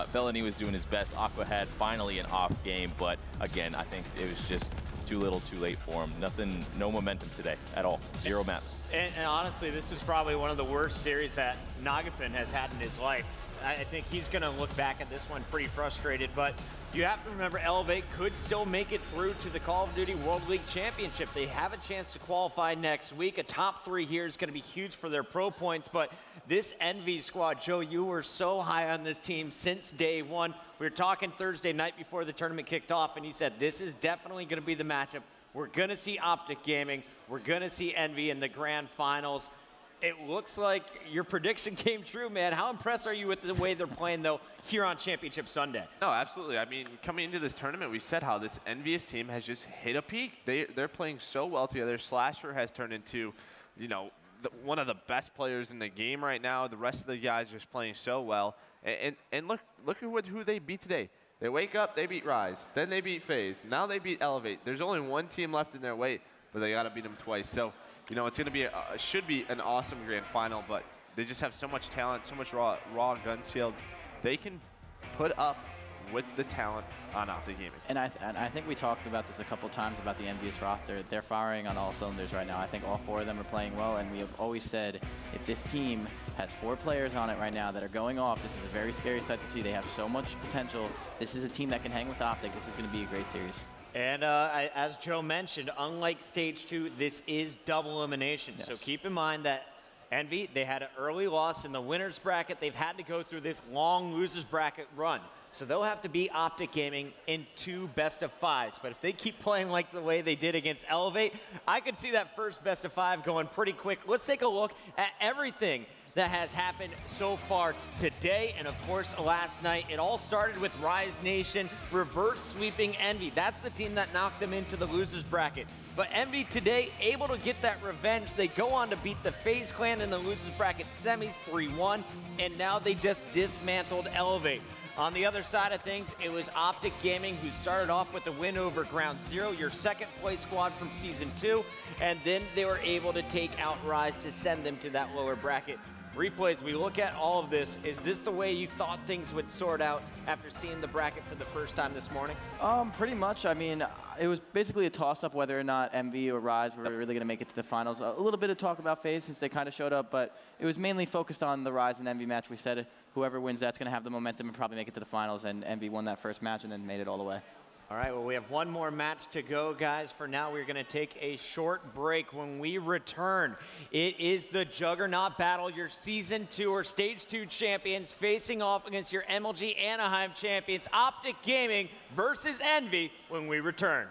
Felony was doing his best. Aqua had finally an off game, but again, I think it was just too little, too late for him. Nothing, no momentum today at all. 0 maps. And honestly, this is probably one of the worst series that Nagafin has had in his life. I think he's going to look back at this one pretty frustrated, but you have to remember eLevate could still make it through to the Call of Duty World League Championship. They have a chance to qualify next week. A top 3 here is going to be huge for their pro points, but this EnVy squad, Joe, you were so high on this team since day one. We were talking Thursday night before the tournament kicked off, and you said this is definitely going to be the matchup. We're going to see Optic Gaming. We're going to see EnVy in the grand finals. It looks like your prediction came true, man. How impressed are you with the way they're playing, though, here on Championship Sunday? No, absolutely. I mean, coming into this tournament, we said how this EnVyUs team has just hit a peak. They're playing so well together. Slasher has turned into, you know, one of the best players in the game right now. The rest of the guys are just playing so well. And look at who they beat today. They wake up, they beat Rise. Then they beat FaZe. Now they beat eLevate. There's only one team left in their weight, but they got to beat them twice. So, you know, it's going to be should be an awesome grand final, but they just have so much talent, so much raw gun field. They can put up with the talent on Optic Gaming. And I think we talked about this a couple times about the EnVyUs roster. They're firing on all cylinders right now. I think all 4 of them are playing well, and we have always said if this team has 4 players on it right now that are going off, this is a very scary sight to see. They have so much potential. This is a team that can hang with Optic. This is going to be a great series. And as Joe mentioned, unlike Stage 2, this is double elimination. Yes. So keep in mind that EnVy, they had an early loss in the winner's bracket. They've had to go through this long losers bracket run. So they'll have to beat Optic Gaming in 2 best-of-5s. But if they keep playing like the way they did against eLevate, I could see that first best-of-5 going pretty quick. Let's take a look at everything that has happened so far today and of course last night. It all started with Rise Nation reverse sweeping EnVy. That's the team that knocked them into the losers bracket. But EnVy today able to get that revenge. They go on to beat the FaZe clan in the losers bracket semis 3-1, and now they just dismantled eLevate. On the other side of things, it was Optic Gaming who started off with the win over Ground Zero, your second place squad from Season 2, and then they were able to take out Rise to send them to that lower bracket. Replays, we look at all of this. Is this the way you thought things would sort out after seeing the bracket for the first time this morning? Pretty much. I mean, it was basically a toss-up whether or not EnVy or Rise were really going to make it to the finals. A little bit of talk about FaZe since they kind of showed up, but it was mainly focused on the Rise and EnVy match. We said whoever wins that's going to have the momentum and probably make it to the finals, and EnVy won that first match and then made it all the way. All right, well, we have one more match to go, guys. For now, we're going to take a short break. When we return, it is the Juggernaut battle, your Season 2 or Stage 2 champions facing off against your MLG Anaheim champions, Optic Gaming versus EnVy, when we return.